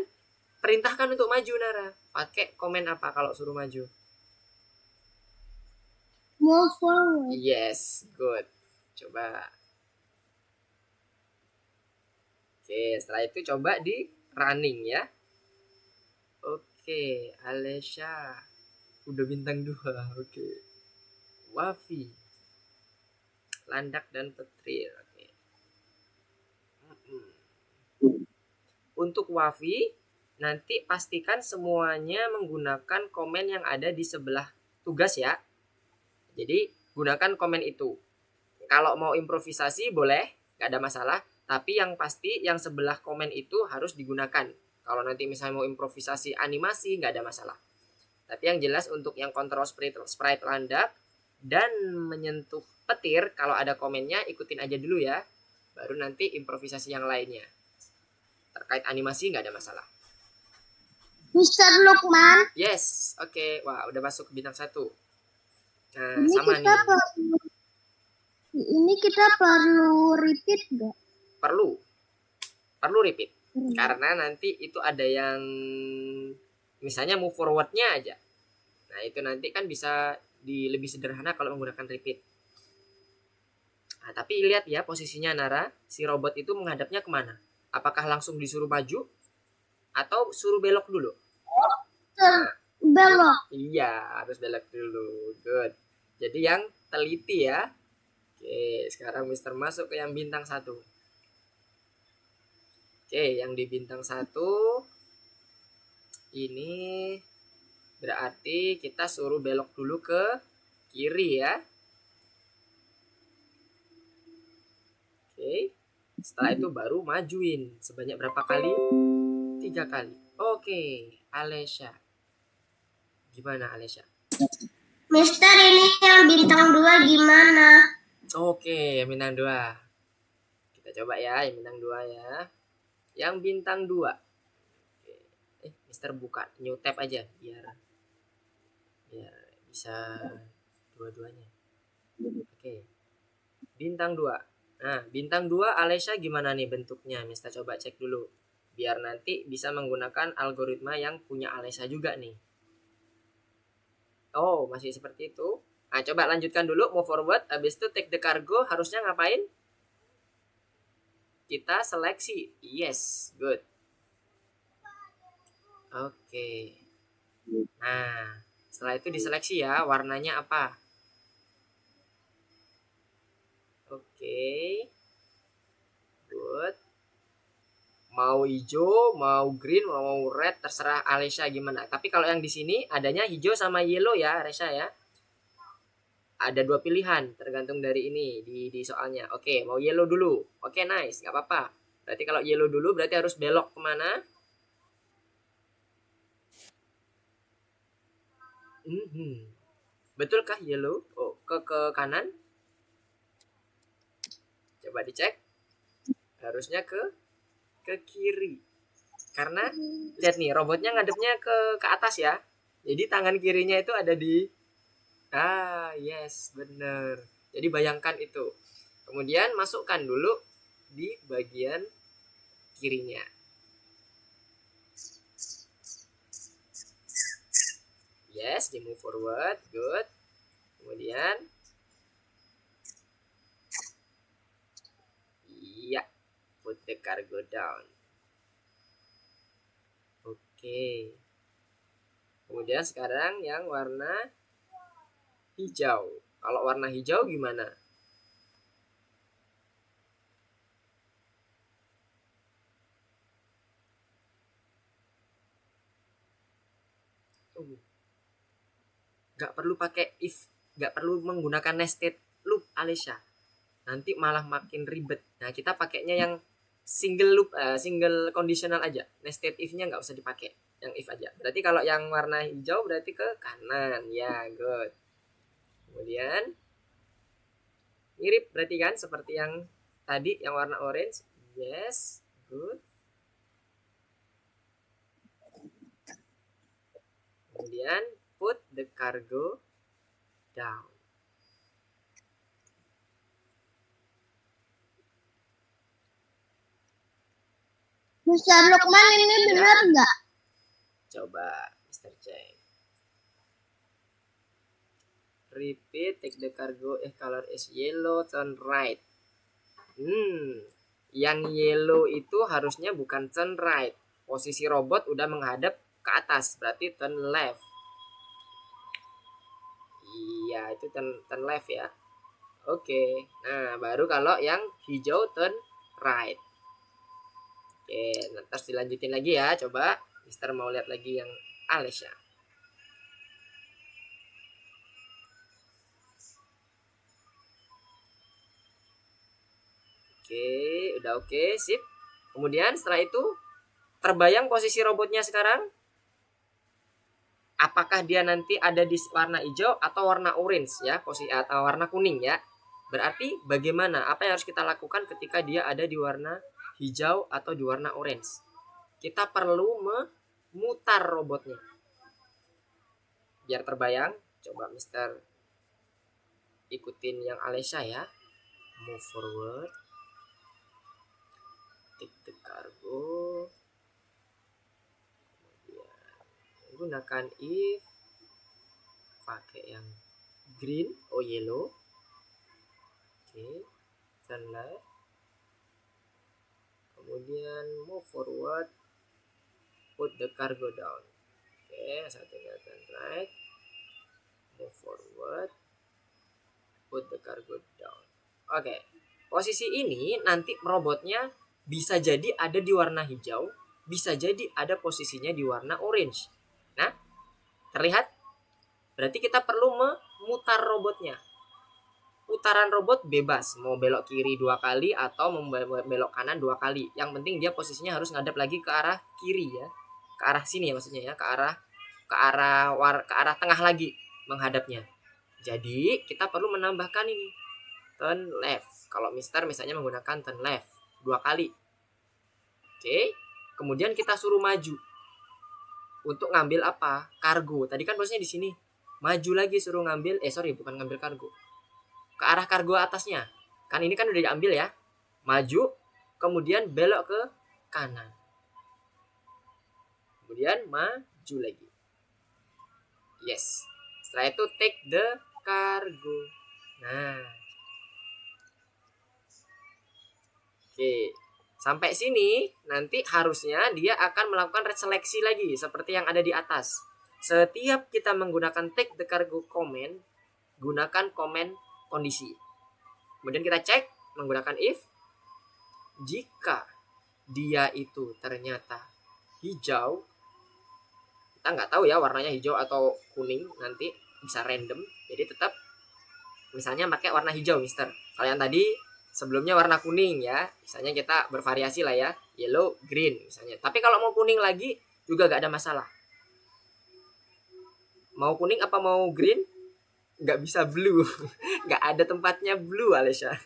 Perintahkan untuk maju Nara. Pakai komen apa kalau suruh maju? Move forward. Yes, good. Coba. Oke, setelah itu coba di running ya. Oke, Alesha. Udah bintang 2. Oke. Wafi. Landak dan Petril. Oke. Untuk Wafi, nanti pastikan semuanya menggunakan komen yang ada di sebelah tugas ya. Jadi gunakan komen itu. Kalau mau improvisasi boleh, gak ada masalah. Tapi yang pasti yang sebelah komen itu harus digunakan. Kalau nanti misalnya mau improvisasi animasi gak ada masalah. Tapi yang jelas untuk yang kontrol sprite landak dan menyentuh petir, kalau ada komennya ikutin aja dulu ya. Baru nanti improvisasi yang lainnya. Terkait animasi gak ada masalah. Mr. Lukman. Yes, oke. Wah, udah masuk ke bintang 1. Nah, Ini sama kita nih. Ini kita perlu repeat nggak? Perlu repeat. Karena nanti itu ada yang misalnya move forward-nya aja. Nah, itu nanti kan bisa lebih sederhana kalau menggunakan repeat. Nah, tapi lihat ya posisinya Nara, si robot itu menghadapnya kemana? Apakah langsung disuruh maju atau suruh belok dulu? Belok. Iya, harus belok dulu. Good. Jadi yang teliti ya. Oke, sekarang Mister masuk ke yang bintang 1. Oke, yang di bintang 1 ini berarti kita suruh belok dulu ke kiri ya. Oke, setelah itu baru majuin. Sebanyak berapa kali? 3 kali. Oke, Alesha. Gimana Alesha? Mister, ini yang bintang 2 gimana? Oke, yang bintang 2. Kita coba ya, yang bintang 2 ya. Yang bintang 2. Oke. Mister buka new tab aja biar bisa dua-duanya. Oke. Bintang 2. Nah, bintang 2 Alesha gimana nih bentuknya? Mister coba cek dulu. Biar nanti bisa menggunakan algoritma yang punya Alesha juga nih. Oh, masih seperti itu. Nah, coba lanjutkan dulu, move forward. Habis itu take the cargo, harusnya ngapain? Kita seleksi. Yes, good. Oke. Nah, setelah itu diseleksi ya, warnanya apa? Oke. Good. Mau hijau, mau green, mau red, terserah Alesha gimana. Tapi kalau yang di sini adanya hijau sama yellow ya, Alesha ya. Ada 2 pilihan, tergantung dari ini di soalnya. Oke, mau yellow dulu. Oke, nice, nggak apa-apa. Berarti kalau yellow dulu berarti harus belok kemana? Betulkah yellow? Oh, ke kanan? Coba dicek. Harusnya ke kiri. Karena lihat nih, robotnya ngadepnya ke atas ya. Jadi tangan kirinya itu ada di yes, bener. Jadi bayangkan itu. Kemudian masukkan dulu di bagian kirinya. Yes, di move forward, good. Kemudian iya, put the cargo down. Oke. Kemudian sekarang yang warna hijau. Kalau warna hijau gimana? Gak perlu pakai if, gak perlu menggunakan nested loop Alesha. Nanti malah makin ribet. Nah, kita pakainya yang single loop, single conditional aja. Nested if-nya nggak usah dipakai. Yang if aja. Berarti kalau yang warna hijau berarti ke kanan. Ya, good. Kemudian mirip berarti kan seperti yang tadi yang warna orange. Yes, good. Kemudian put the cargo down. Mr. Lukman ini benar nggak? Coba Mr. Cheng. Repeat, take the cargo, color is yellow, turn right. Yang yellow itu harusnya bukan turn right. Posisi robot udah menghadap ke atas, berarti turn left. Iya, itu turn left ya. Oke. Nah, baru kalau yang hijau turn right. Oke, nah, terus dilanjutin lagi ya. Coba Mister mau lihat lagi yang Alesya. Oke, udah oke, sip. Kemudian setelah itu terbayang posisi robotnya sekarang? Apakah dia nanti ada di warna hijau atau warna orange ya, posisi atau warna kuning ya? Berarti bagaimana? Apa yang harus kita lakukan ketika dia ada di warna hijau atau di warna orange? Kita perlu memutar robotnya. Biar terbayang, coba Mister ikutin yang Alesya ya. Move forward. Take the cargo. Kemudian gunakan if. Pakai yang green or yellow. Oke. Turn left. Kemudian move forward. Put the cargo down. Oke, satunya turn right. Move forward. Put the cargo down. Oke. Posisi ini nanti robotnya bisa jadi ada di warna hijau, bisa jadi ada posisinya di warna orange. Nah, terlihat? Berarti kita perlu memutar robotnya. Putaran robot bebas, mau belok kiri 2 kali atau mau belok kanan 2 kali. Yang penting dia posisinya harus ngadep lagi ke arah kiri ya. Ke arah sini ya maksudnya ya, ke arah tengah lagi menghadapnya. Jadi, kita perlu menambahkan ini. Turn left. Kalau Mister misalnya menggunakan turn left 2 kali. Oke. Kemudian kita suruh maju. Untuk ngambil apa? Kargo. Tadi kan posisinya di sini. Maju lagi suruh ngambil, bukan ngambil kargo. Ke arah kargo atasnya. Kan ini kan udah diambil ya. Maju, kemudian belok ke kanan. Kemudian maju lagi. Yes. Setelah itu take the cargo. Nah. Oke. Sampai sini nanti harusnya dia akan melakukan reseleksi lagi seperti yang ada di atas. Setiap kita menggunakan take the cargo command, gunakan command kondisi. Kemudian kita cek menggunakan if. Jika dia itu ternyata hijau, kita nggak tahu ya warnanya hijau atau kuning, nanti bisa random. Jadi tetap misalnya pakai warna hijau Mister. Kalau yang tadi sebelumnya warna kuning ya, misalnya kita bervariasi lah ya, yellow, green misalnya. Tapi kalau mau kuning lagi juga gak ada masalah. Mau kuning apa mau green? Gak bisa blue. Gak ada tempatnya blue Alesya.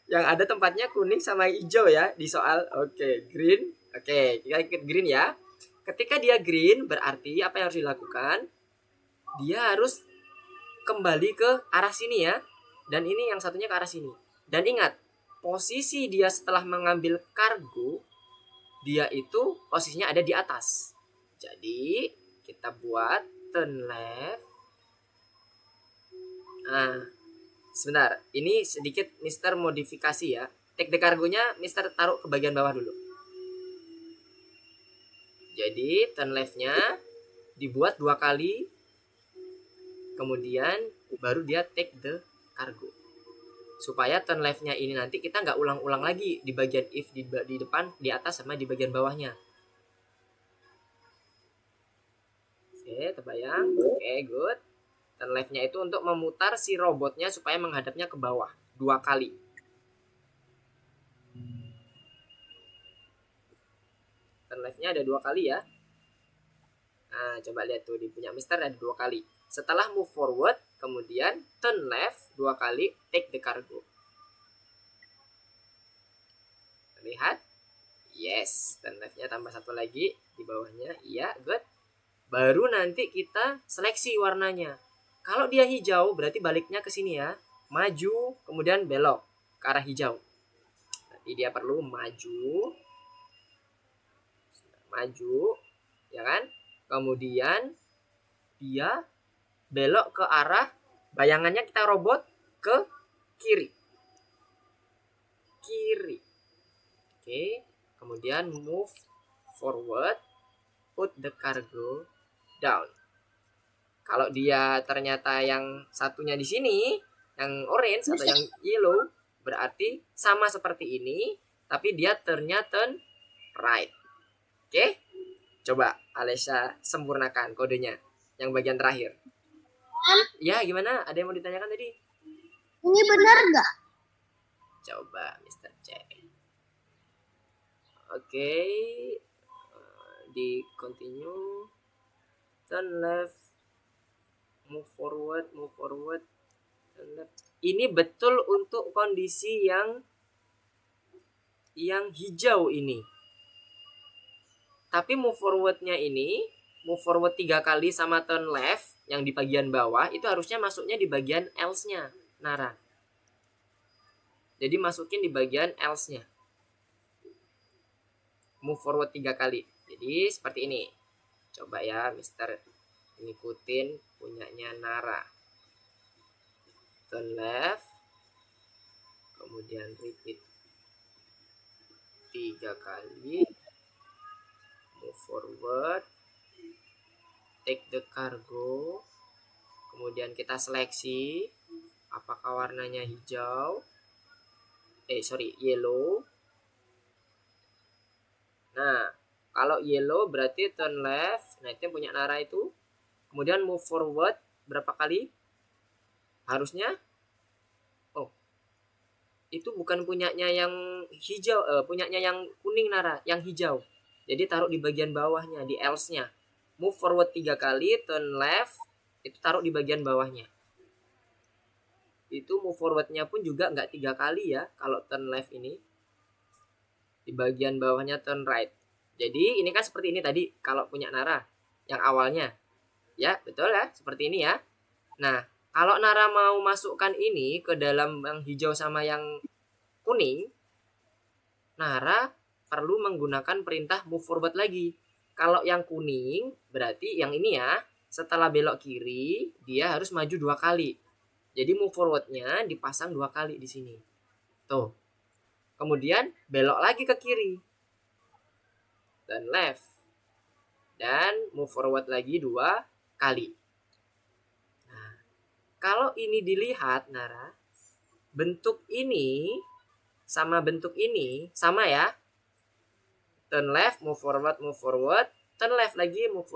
Yang ada tempatnya kuning sama hijau ya di soal. Oke, green. Oke, kita ikut green ya. Ketika dia green berarti apa yang harus dilakukan? Dia harus kembali ke arah sini ya. Dan ini yang satunya ke arah sini. Dan ingat, posisi dia setelah mengambil kargo, dia itu posisinya ada di atas. Jadi, kita buat turn left. Nah, sebentar. Ini sedikit Mister modifikasi ya. Take the cargo-nya Mister taruh ke bagian bawah dulu. Jadi, turn left-nya dibuat 2 kali. Kemudian, baru dia take the cargo. Supaya turn left-nya ini nanti kita nggak ulang-ulang lagi di bagian if di depan, di atas sama di bagian bawahnya. Oke, terbayang. Oke, good. Turn left-nya itu untuk memutar si robotnya supaya menghadapnya ke bawah 2 kali. Turn left-nya ada 2 kali ya. Nah, coba lihat tuh di punya Mister ada 2 kali. Setelah move forward, kemudian turn left 2 kali, take the cargo. Terlihat? Yes, turn left-nya tambah satu lagi di bawahnya. Iya, good. Baru nanti kita seleksi warnanya. Kalau dia hijau berarti baliknya ke sini ya. Maju, kemudian belok ke arah hijau. Berarti dia perlu maju, ya kan? Kemudian dia belok ke arah, bayangannya kita robot ke kiri. Oke, kemudian move forward, put the cargo down. Kalau dia ternyata yang satunya di sini, yang orange atau yang yellow, berarti sama seperti ini, tapi dia turn right. Oke, coba Alesha sempurnakan kodenya yang bagian terakhir. Ya, gimana? Ada yang mau ditanyakan tadi? Ini benar nggak? Coba Mr. C. Oke, di continue, turn left, move forward, turn left. Ini betul untuk kondisi yang hijau ini. Tapi move forward-nya ini, move forward 3 kali sama turn left yang di bagian bawah itu harusnya masuknya di bagian else-nya, Nara. Jadi masukin di bagian else-nya. Move forward 3 kali. Jadi seperti ini. Coba ya, Mister ngikutin punyanya Nara. Turn left, kemudian repeat 3 kali. Move forward, take the cargo, kemudian kita seleksi apakah warnanya hijau, yellow. Nah, kalau yellow berarti turn left, nah itu yang punya Nara itu. Kemudian move forward berapa kali? Harusnya, itu bukan punyanya yang hijau, punyanya yang kuning Nara, yang hijau. Jadi taruh di bagian bawahnya, di else-nya. Move forward 3 kali, turn left, itu taruh di bagian bawahnya. Itu move forward-nya pun juga nggak 3 kali ya, kalau turn left ini. Di bagian bawahnya turn right. Jadi ini kan seperti ini tadi, kalau punya Nara, yang awalnya. Ya, betul ya, seperti ini ya. Nah, kalau Nara mau masukkan ini ke dalam yang hijau sama yang kuning, Nara perlu menggunakan perintah move forward lagi. Kalau yang kuning, berarti yang ini ya, setelah belok kiri, dia harus maju 2 kali. Jadi move forward-nya dipasang 2 kali di sini. Tuh. Kemudian belok lagi ke kiri. Dan left. Dan move forward lagi 2 kali. Nah, kalau ini dilihat, Nara, bentuk ini sama bentuk ini sama ya. Turn left, move forward, turn left lagi, move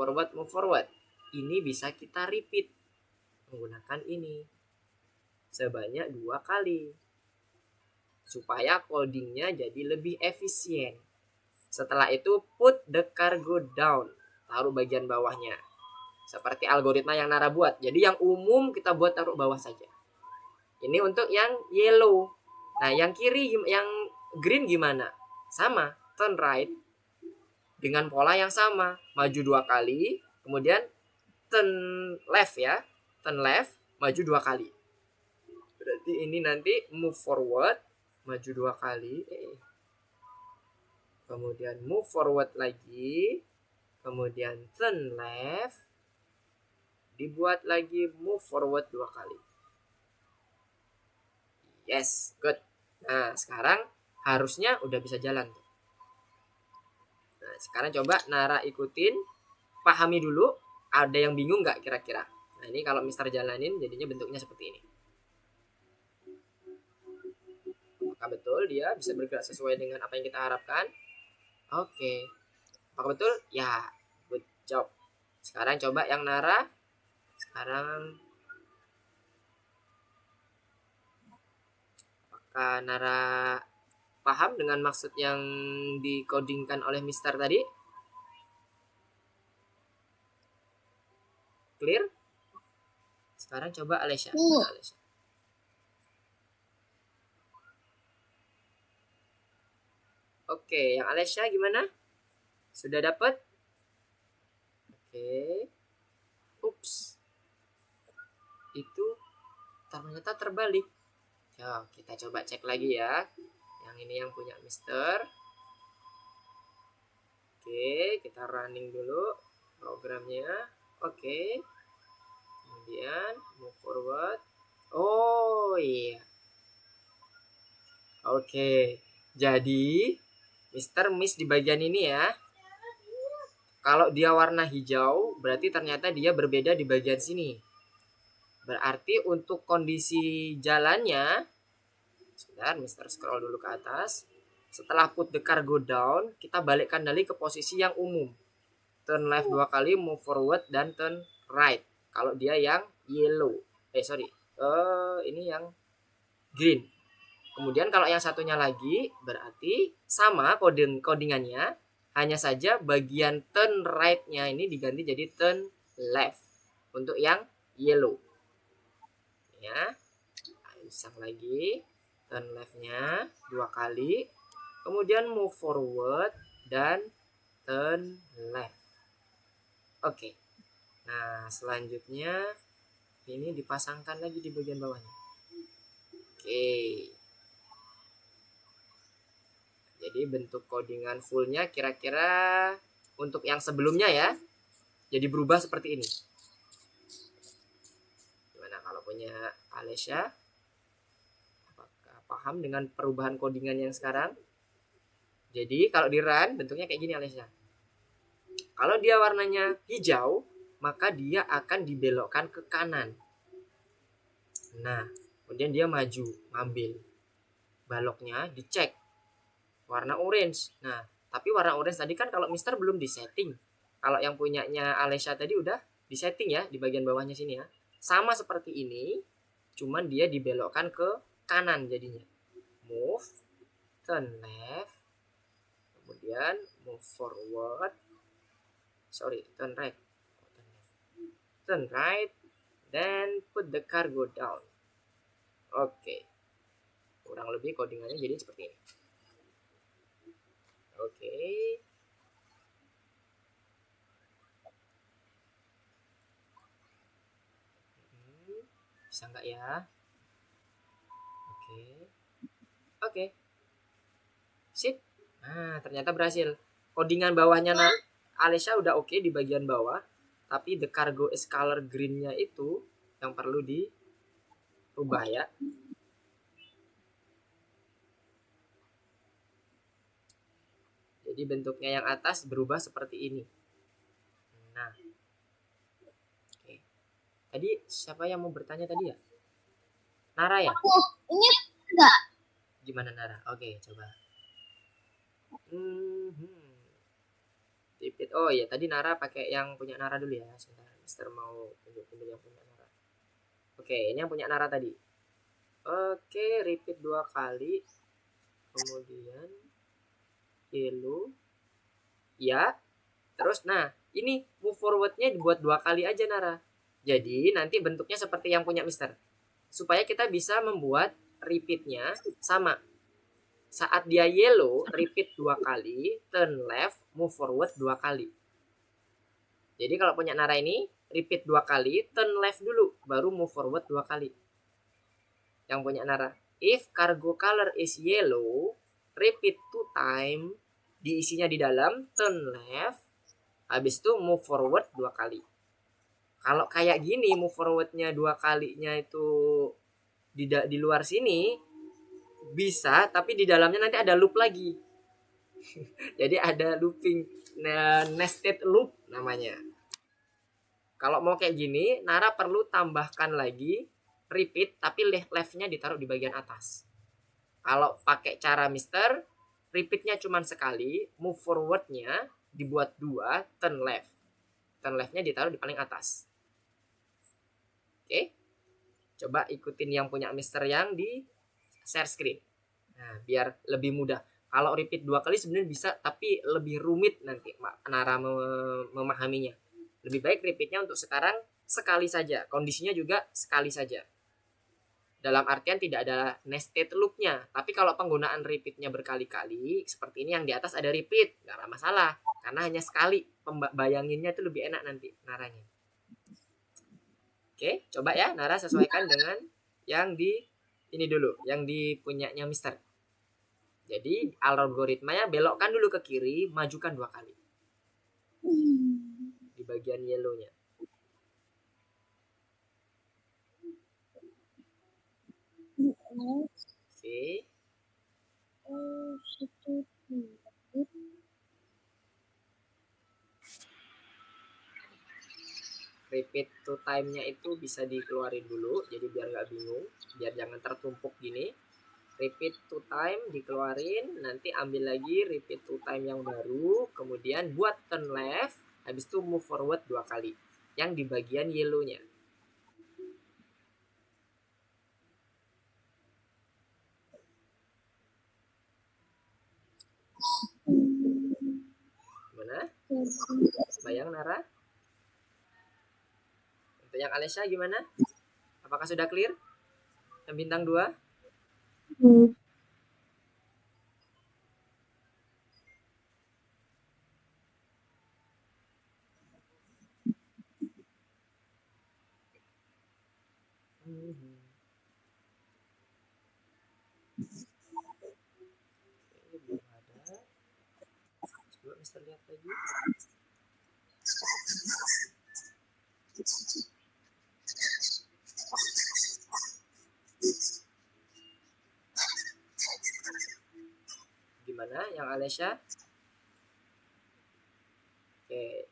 forward. Ini bisa kita repeat menggunakan ini sebanyak 2 kali supaya codingnya jadi lebih efisien. Setelah itu put the cargo down, taruh bagian bawahnya. Seperti algoritma yang Nara buat. Jadi yang umum kita buat taruh bawah saja. Ini untuk yang yellow. Nah, yang kiri, yang green gimana? Sama, turn right dengan pola yang sama, maju 2 kali, kemudian turn left ya, turn left, maju 2 kali. Berarti ini nanti move forward, maju 2 kali, kemudian move forward lagi, kemudian turn left, dibuat lagi move forward 2 kali. Yes, good. Nah, sekarang harusnya udah bisa jalan tuh. Nah, sekarang coba Nara ikutin, pahami dulu, ada yang bingung nggak kira-kira? Nah, ini kalau Mister jalanin jadinya bentuknya seperti ini. Apakah betul dia bisa bergerak sesuai dengan apa yang kita harapkan? Oke. Apakah betul? Ya, good job. Sekarang coba yang Nara. Sekarang apakah Nara paham dengan maksud yang dikodingkan oleh Mister tadi? Clear? Sekarang coba Alesha. Alesha. Oke, yang Alesya gimana? Sudah dapat? Oke. Ups. Itu ternyata terbalik. Ya, kita coba cek lagi ya. Yang ini yang punya Mister. Oke, kita running dulu programnya. Oke. Kemudian move forward. Oh iya. Oke. Jadi Mister miss di bagian ini ya. Kalau dia warna hijau, berarti ternyata dia berbeda di bagian sini. Berarti untuk kondisi jalannya, sebentar, Mister scroll dulu ke atas. Setelah put the car go down, kita balikkan lagi ke posisi yang umum. Turn left 2 kali, move forward, dan turn right. Kalau dia yang yellow. Ini yang green. Kemudian kalau yang satunya lagi, berarti sama codingannya. Hanya saja bagian turn right-nya ini diganti jadi turn left. Untuk yang yellow. Ya. Isang lagi. Turn left-nya 2 kali. Kemudian move forward dan turn left. Oke. Nah, selanjutnya ini dipasangkan lagi di bagian bawahnya. Oke. Jadi bentuk codingan fullnya kira-kira untuk yang sebelumnya ya. Jadi berubah seperti ini. Gimana kalau punya Alesya? Apakah paham dengan perubahan codingan yang sekarang? Jadi kalau di run bentuknya kayak gini Alesya. Kalau dia warnanya hijau, maka dia akan dibelokkan ke kanan. Nah, kemudian dia maju, ngambil. Baloknya dicek. Warna orange. Nah, tapi warna orange tadi kan kalau Mister belum disetting. Kalau yang punyanya Alesya tadi udah disetting ya di bagian bawahnya sini ya. Sama seperti ini, cuman dia dibelokkan ke kanan jadinya. Move, turn left, kemudian move forward. Turn right. Turn right, then put the car go down. Oke. Kurang lebih codingannya jadi seperti ini. Oke. Bisa nggak ya? Oke. Sip. Nah, ternyata berhasil. Codingan bawahnya Alesya udah oke di bagian bawah. Tapi the cargo is color green-nya itu yang perlu diubah ya. Jadi bentuknya yang atas berubah seperti ini. Nah. Oke. Tadi siapa yang mau bertanya tadi ya? Nara ya? Ini enggak. Gimana Nara? Oke, coba. Repeat. Oh iya, tadi Nara pakai yang punya Nara dulu ya. Sebentar, Mister mau tunjuk yang punya Nara. Oke, ini yang punya Nara tadi. Oke, repeat 2 kali. Kemudian yellow. Ya. Terus nah, ini move forward-nya dibuat 2 kali aja Nara. Jadi nanti bentuknya seperti yang punya Mister. Supaya kita bisa membuat repeat-nya sama. Saat dia yellow, repeat 2 kali, turn left, move forward 2 kali. Jadi kalau punya Nara ini, repeat 2 kali, turn left dulu, baru move forward 2 kali. Yang punya Nara, if cargo color is yellow, repeat 2 time, diisinya di dalam, turn left, habis itu move forward 2 kali. Kalau kayak gini, move forwardnya 2 kalinya itu di luar sini, bisa, tapi di dalamnya nanti ada loop lagi. Jadi ada looping, nested loop namanya. Kalau mau kayak gini, Nara perlu tambahkan lagi repeat, tapi left-nya ditaruh di bagian atas. Kalau pakai cara Mister, repeatnya cuma sekali, move forwardnya dibuat 2, turn left. Turn leftnya ditaruh di paling atas. Oke, coba ikutin yang punya Mister yang di share screen. Nah, biar lebih mudah. Kalau repeat 2 kali sebenarnya bisa, tapi lebih rumit nanti Nara memahaminya. Lebih baik repeatnya untuk sekarang sekali saja. Kondisinya juga sekali saja. Dalam artian tidak ada nested loop-nya. Tapi kalau penggunaan repeat-nya berkali-kali, seperti ini yang di atas ada repeat, nggak ada masalah. Karena hanya sekali, bayanginnya itu lebih enak nanti naranya. Oke, coba ya Nara sesuaikan dengan yang di ini dulu, yang di punyanya Mister. Jadi algoritmanya belokkan dulu ke kiri, majukan 2 kali. Di bagian yellow-nya. Oke. Repeat to time-nya itu bisa dikeluarin dulu, jadi biar nggak bingung, biar jangan tertumpuk gini. Repeat to time dikeluarin, nanti ambil lagi repeat to time yang baru, kemudian buat turn left, habis itu move forward 2 kali, yang di bagian yellow-nya. Gimana? Bayang Nara? Untuk yang Alesya gimana? Apakah sudah clear? Yang bintang 2? Belum ada. Coba Mister lihat lagi. Gimana yang Alesya? Oke,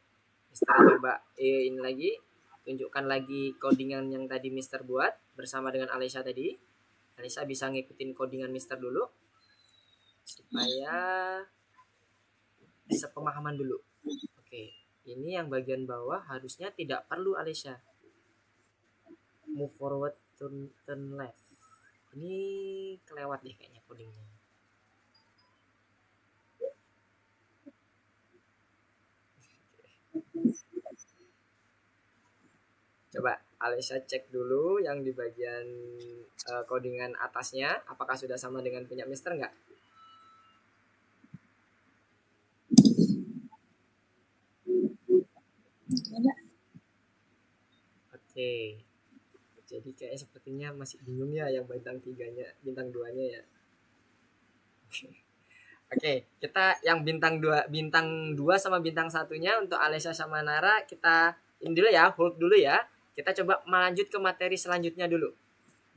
Mister coba ini lagi, tunjukkan lagi codingan yang tadi Mister buat bersama dengan Alesya tadi. Alesya bisa ngikutin codingan Mister dulu supaya bisa pemahaman dulu. Oke, ini yang bagian bawah harusnya tidak perlu Alesya. Move forward, turn left. Ini kelewat deh kayaknya codingnya. Coba Alesya cek dulu yang di bagian codingan atasnya, apakah sudah sama dengan punya Mister nggak? Oke. Jadi kayak sepertinya masih bingung ya yang bintang 3-nya, bintang 2-nya ya. Oke, kita yang bintang 2 sama bintang 1-nya untuk Alesya sama Nara kita ini dulu ya, hold dulu ya. Kita coba melanjut ke materi selanjutnya dulu.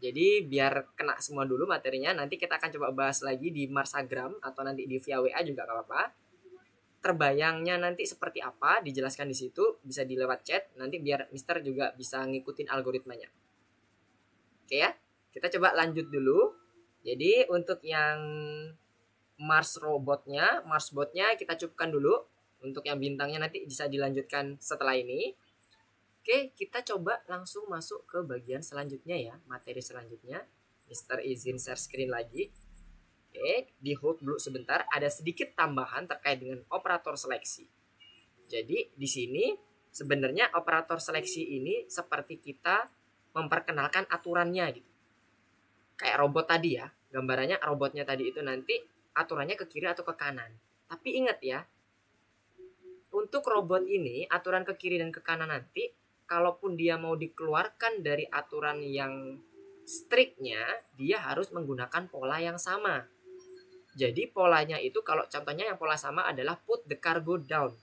Jadi biar kena semua dulu materinya, nanti kita akan coba bahas lagi di Marsagram atau nanti di via WA juga gak apa-apa. Terbayangnya nanti seperti apa dijelaskan di situ, bisa di lewat chat, nanti biar Mister juga bisa ngikutin algoritmanya. Oke ya, kita coba lanjut dulu. Jadi untuk yang Mars botnya kita cukupkan dulu. Untuk yang bintangnya nanti bisa dilanjutkan setelah ini. Oke, kita coba langsung masuk ke bagian selanjutnya ya, materi selanjutnya. Mister izin share screen lagi. Oke, di hold dulu sebentar. Ada sedikit tambahan terkait dengan operator seleksi. Jadi di sini sebenarnya operator seleksi ini seperti kita memperkenalkan aturannya gitu. Kayak robot tadi ya, gambarannya robotnya tadi itu nanti aturannya ke kiri atau ke kanan. Tapi ingat ya, untuk robot ini aturan ke kiri dan ke kanan nanti, kalaupun dia mau dikeluarkan dari aturan yang striknya, dia harus menggunakan pola yang sama. Jadi polanya itu kalau contohnya yang pola sama adalah put the cargo down.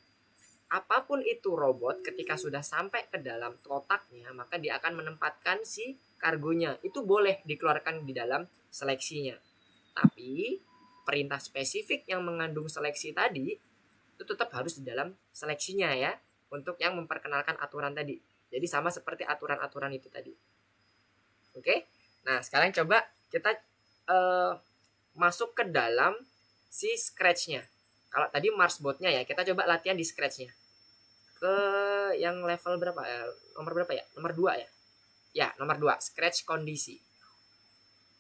Apapun itu robot ketika sudah sampai ke dalam kotaknya, maka dia akan menempatkan si kargonya. Itu boleh dikeluarkan di dalam seleksinya. Tapi perintah spesifik yang mengandung seleksi tadi itu tetap harus di dalam seleksinya ya, untuk yang memperkenalkan aturan tadi. Jadi sama seperti aturan-aturan itu tadi. Oke. Nah, sekarang coba kita masuk ke dalam si scratch-nya. Kalau tadi Marsbot-nya ya, kita coba latihan di scratch-nya. Ke yang level berapa? Nomor berapa ya? Nomor 2 ya? Ya, nomor 2, scratch kondisi.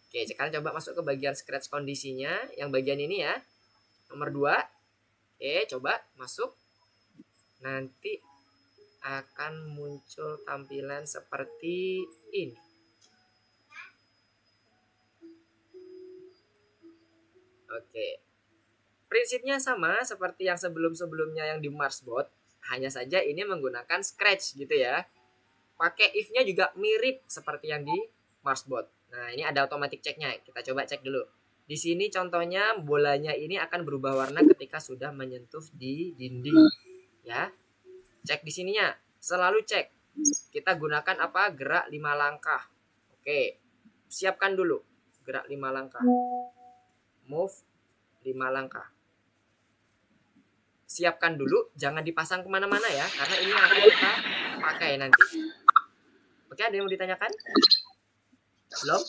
Oke, sekarang coba masuk ke bagian scratch kondisinya, yang bagian ini ya. Nomor 2. Oke, coba masuk. Nanti akan muncul tampilan seperti ini. Oke. Prinsipnya sama seperti yang sebelum-sebelumnya yang di Marsbot, hanya saja ini menggunakan Scratch gitu ya. Pakai if-nya juga mirip seperti yang di Marsbot. Nah, ini ada automatic check-nya. Kita coba cek dulu. Di sini contohnya bolanya ini akan berubah warna ketika sudah menyentuh di dinding, ya. Cek di sininya. Selalu cek. Kita gunakan apa? Gerak 5 langkah. Oke. Siapkan dulu. Gerak 5 langkah. Move 5 langkah. Siapkan dulu, jangan dipasang kemana-mana ya, karena ini akan kita pakai nanti. Oke, ada yang mau ditanyakan? Belum?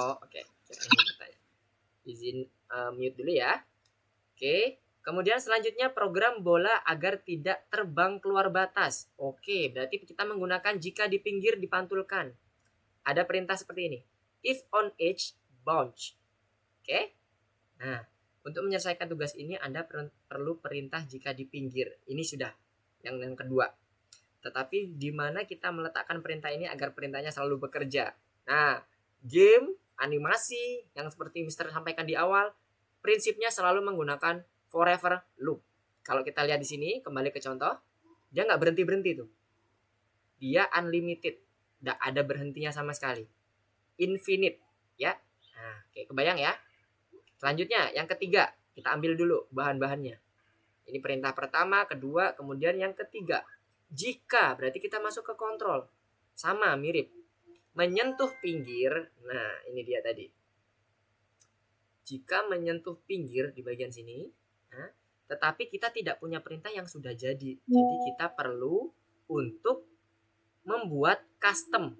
Oh, oke. Izin mute dulu ya. Oke. Kemudian selanjutnya program bola agar tidak terbang keluar batas. Oke, berarti kita menggunakan jika di pinggir dipantulkan. Ada perintah seperti ini. If on edge, bounce. Oke. Nah, untuk menyelesaikan tugas ini Anda perlu perintah jika di pinggir. Ini sudah yang kedua. Tetapi di mana kita meletakkan perintah ini agar perintahnya selalu bekerja. Nah, game, animasi yang seperti Mister sampaikan di awal, prinsipnya selalu menggunakan forever loop. Kalau kita lihat di sini, kembali ke contoh, dia nggak berhenti-berhenti tuh. Dia unlimited, nggak ada berhentinya sama sekali. Infinite, ya. Nah, oke, kebayang ya. Selanjutnya, yang ketiga, kita ambil dulu bahan-bahannya. Ini perintah pertama, kedua, kemudian yang ketiga. Jika, berarti kita masuk ke kontrol. Sama, mirip. Menyentuh pinggir, nah ini dia tadi. Jika menyentuh pinggir di bagian sini, nah, tetapi kita tidak punya perintah yang sudah jadi. Jadi kita perlu untuk membuat custom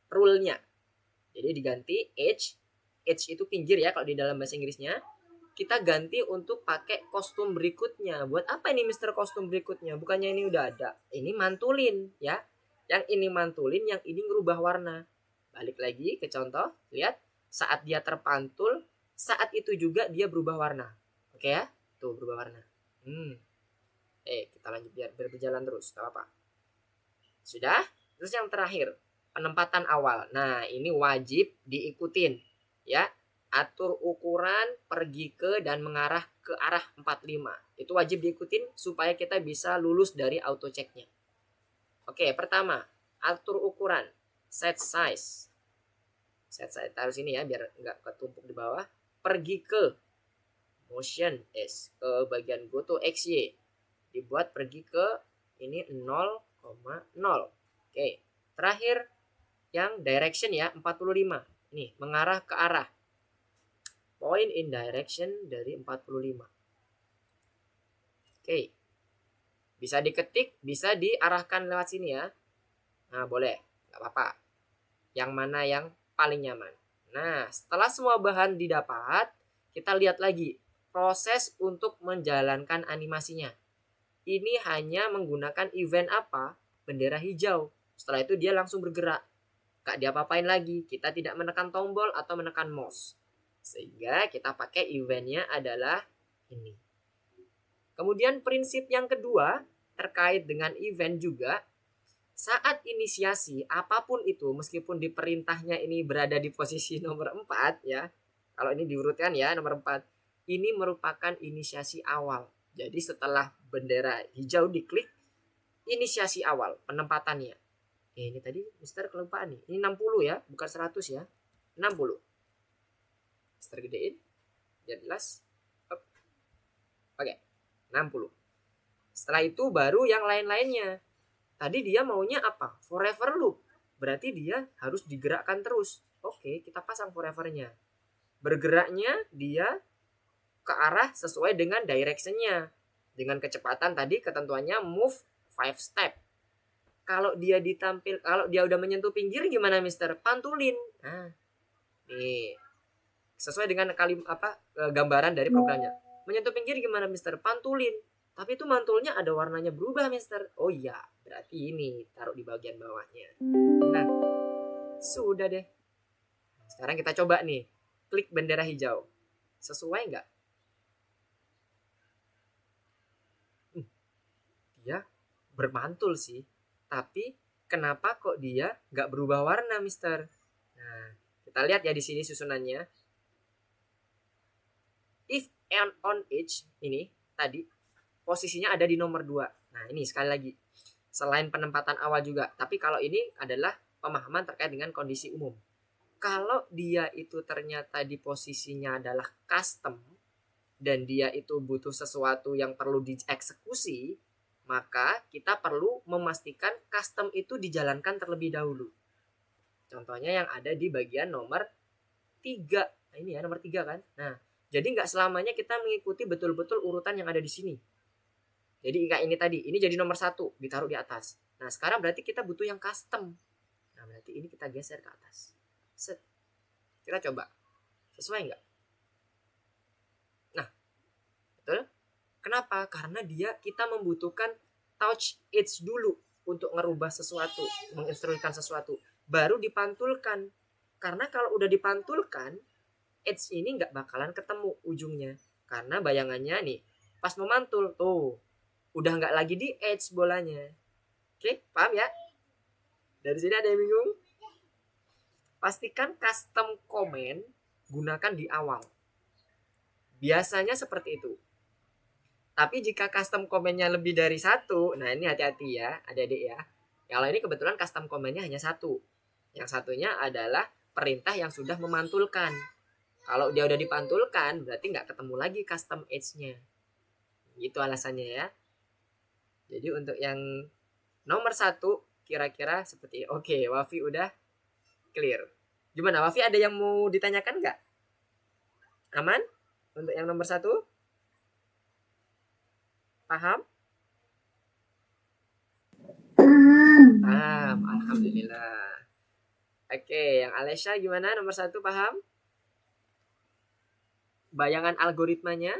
rule-nya. Jadi diganti edge itu pinggir ya kalau di dalam bahasa Inggrisnya. Kita ganti untuk pakai kostum berikutnya. Buat apa ini Mister kostum berikutnya? Bukannya ini udah ada. Ini mantulin ya. Yang ini mantulin, yang ini ngerubah warna. Balik lagi ke contoh, lihat. Saat dia terpantul, saat itu juga dia berubah warna. Oke ya? Tuh berubah warna. Kita lanjut biar berjalan terus, gak apa-apa. Sudah? Terus yang terakhir, penempatan awal. Nah, ini wajib diikutin ya. Atur ukuran, pergi ke dan mengarah ke arah 45. Itu wajib diikutin supaya kita bisa lulus dari auto check-nya. Oke, pertama, atur ukuran, set size. Set size taruh sini ya biar nggak ketumpuk di bawah. Pergi ke motion S ke bagian go to XY. Dibuat pergi ke ini 0,0. Oke. Terakhir yang direction ya 45. Nih, mengarah ke arah. Point in direction dari 45. Oke. Bisa diketik, bisa diarahkan lewat sini ya. Nah, boleh. Nggak apa-apa. Yang mana yang paling nyaman. Nah, setelah semua bahan didapat, kita lihat lagi proses untuk menjalankan animasinya. Ini hanya menggunakan event apa? Bendera hijau. Setelah itu dia langsung bergerak. Gak diapa-apain lagi. Kita tidak menekan tombol atau menekan mouse. Sehingga kita pakai eventnya adalah ini. Kemudian prinsip yang kedua terkait dengan event juga. Saat inisiasi apapun itu, meskipun di perintahnya ini berada di posisi nomor 4 ya. Kalau ini diurutkan ya nomor 4. Ini merupakan inisiasi awal. Jadi setelah bendera hijau diklik, inisiasi awal penempatannya. Ini tadi Mister kelupaan nih. Ini 60 ya, bukan 100 ya. 60. Mister gedein biar jelas. Oke. 60. Setelah itu baru yang lain-lainnya. Tadi dia maunya apa? Forever loop. Berarti dia harus digerakkan terus. Oke, kita pasang forevernya. Bergeraknya dia ke arah sesuai dengan directionnya. Dengan kecepatan tadi ketentuannya move 5 step. Kalau dia udah menyentuh pinggir gimana Mister? Pantulin. Nah, nih. Sesuai dengan gambaran dari programnya. Menyentuh pinggir gimana Mister? Pantulin. Tapi itu mantulnya ada warnanya berubah Mister. Oh iya, berarti ini taruh di bagian bawahnya. Nah, sudah deh. Sekarang kita coba nih. Klik bendera hijau. Sesuai nggak? Dia bermantul sih. Tapi kenapa kok dia nggak berubah warna Mister? Nah, kita lihat ya di sini susunannya. if and on each ini tadi posisinya ada di nomor 2. Nah, ini sekali lagi. Selain penempatan awal juga, tapi kalau ini adalah pemahaman terkait dengan kondisi umum. Kalau dia itu ternyata di posisinya adalah custom dan dia itu butuh sesuatu yang perlu dieksekusi, maka kita perlu memastikan custom itu dijalankan terlebih dahulu. Contohnya yang ada di bagian nomor 3. Nah, ini ya nomor 3 kan. Nah, jadi nggak selamanya kita mengikuti betul-betul urutan yang ada di sini. Jadi kayak ini tadi, ini jadi nomor 1, ditaruh di atas. Nah, sekarang berarti kita butuh yang custom. Nah, berarti ini kita geser ke atas. Set. Kita coba. Sesuai nggak? Nah, betul? Kenapa? Karena kita membutuhkan touch edge dulu untuk ngerubah sesuatu, menginstruksikan sesuatu. Baru dipantulkan. Karena kalau udah dipantulkan, edge ini nggak bakalan ketemu ujungnya. Karena bayangannya nih, pas memantul, tuh, udah nggak lagi di edge bolanya. Oke, paham ya? Dari sini ada yang bingung? Pastikan custom comment gunakan di awal. Biasanya seperti itu. Tapi jika custom komennya lebih dari 1, nah ini hati-hati ya, adik-adik ya. Kalau ini kebetulan custom komennya hanya 1. Yang satunya adalah perintah yang sudah memantulkan. Kalau dia udah dipantulkan, berarti nggak ketemu lagi custom edge-nya. Itu alasannya ya. Jadi untuk yang nomor 1, kira-kira seperti oke, Wafi udah clear. Gimana, Wafi ada yang mau ditanyakan nggak? Aman? Untuk yang nomor 1? Paham? Paham, alhamdulillah. Oke, yang Alesha gimana? Nomor 1 paham? Bayangan algoritmanya?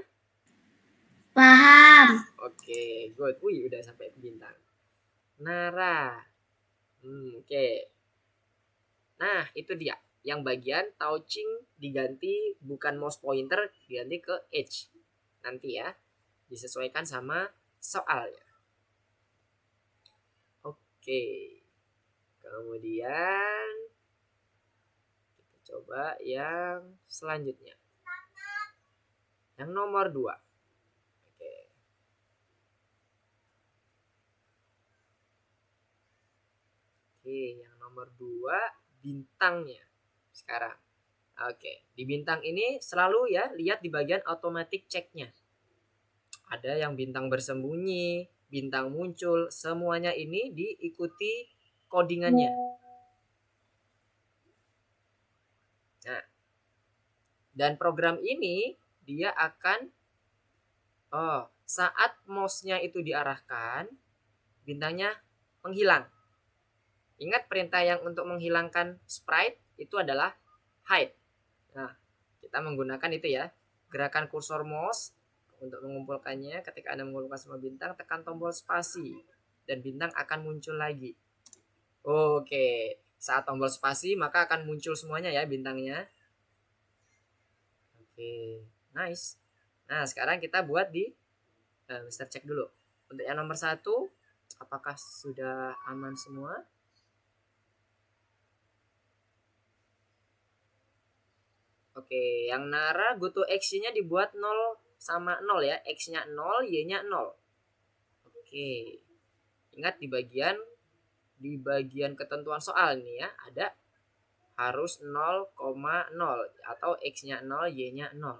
Paham. Oke, good. Wih, udah sampai bintang. Nara. Oke. Nah, itu dia. Yang bagian touching diganti bukan mouse pointer, diganti ke edge. Nanti ya. Disesuaikan sama soalnya. Oke. Kemudian kita coba yang selanjutnya. Yang nomor 2. Oke. Oke, yang nomor 2 bintangnya sekarang. Oke, di bintang ini selalu ya lihat di bagian automatic check-nya. Ada yang bintang bersembunyi, bintang muncul, semuanya ini diikuti codingannya. Nah, dan program ini dia akan saat mouse-nya itu diarahkan, bintangnya menghilang. Ingat perintah yang untuk menghilangkan sprite itu adalah hide. Nah, kita menggunakan itu ya. Gerakan kursor mouse untuk mengumpulkannya. Ketika Anda mengumpulkan semua bintang, tekan tombol spasi dan bintang akan muncul lagi. Oke, saat tombol spasi maka akan muncul semuanya ya bintangnya. Oke, nice. Nah, sekarang kita buat di Mister cek dulu. Untuk yang nomor 1, apakah sudah aman semua? Oke, yang Nara go to X-nya dibuat 0 sama 0 ya. X-nya 0, Y-nya 0. Oke. Ingat di bagian ketentuan soal nih ya, ada harus 0,0 atau X-nya 0, Y-nya 0.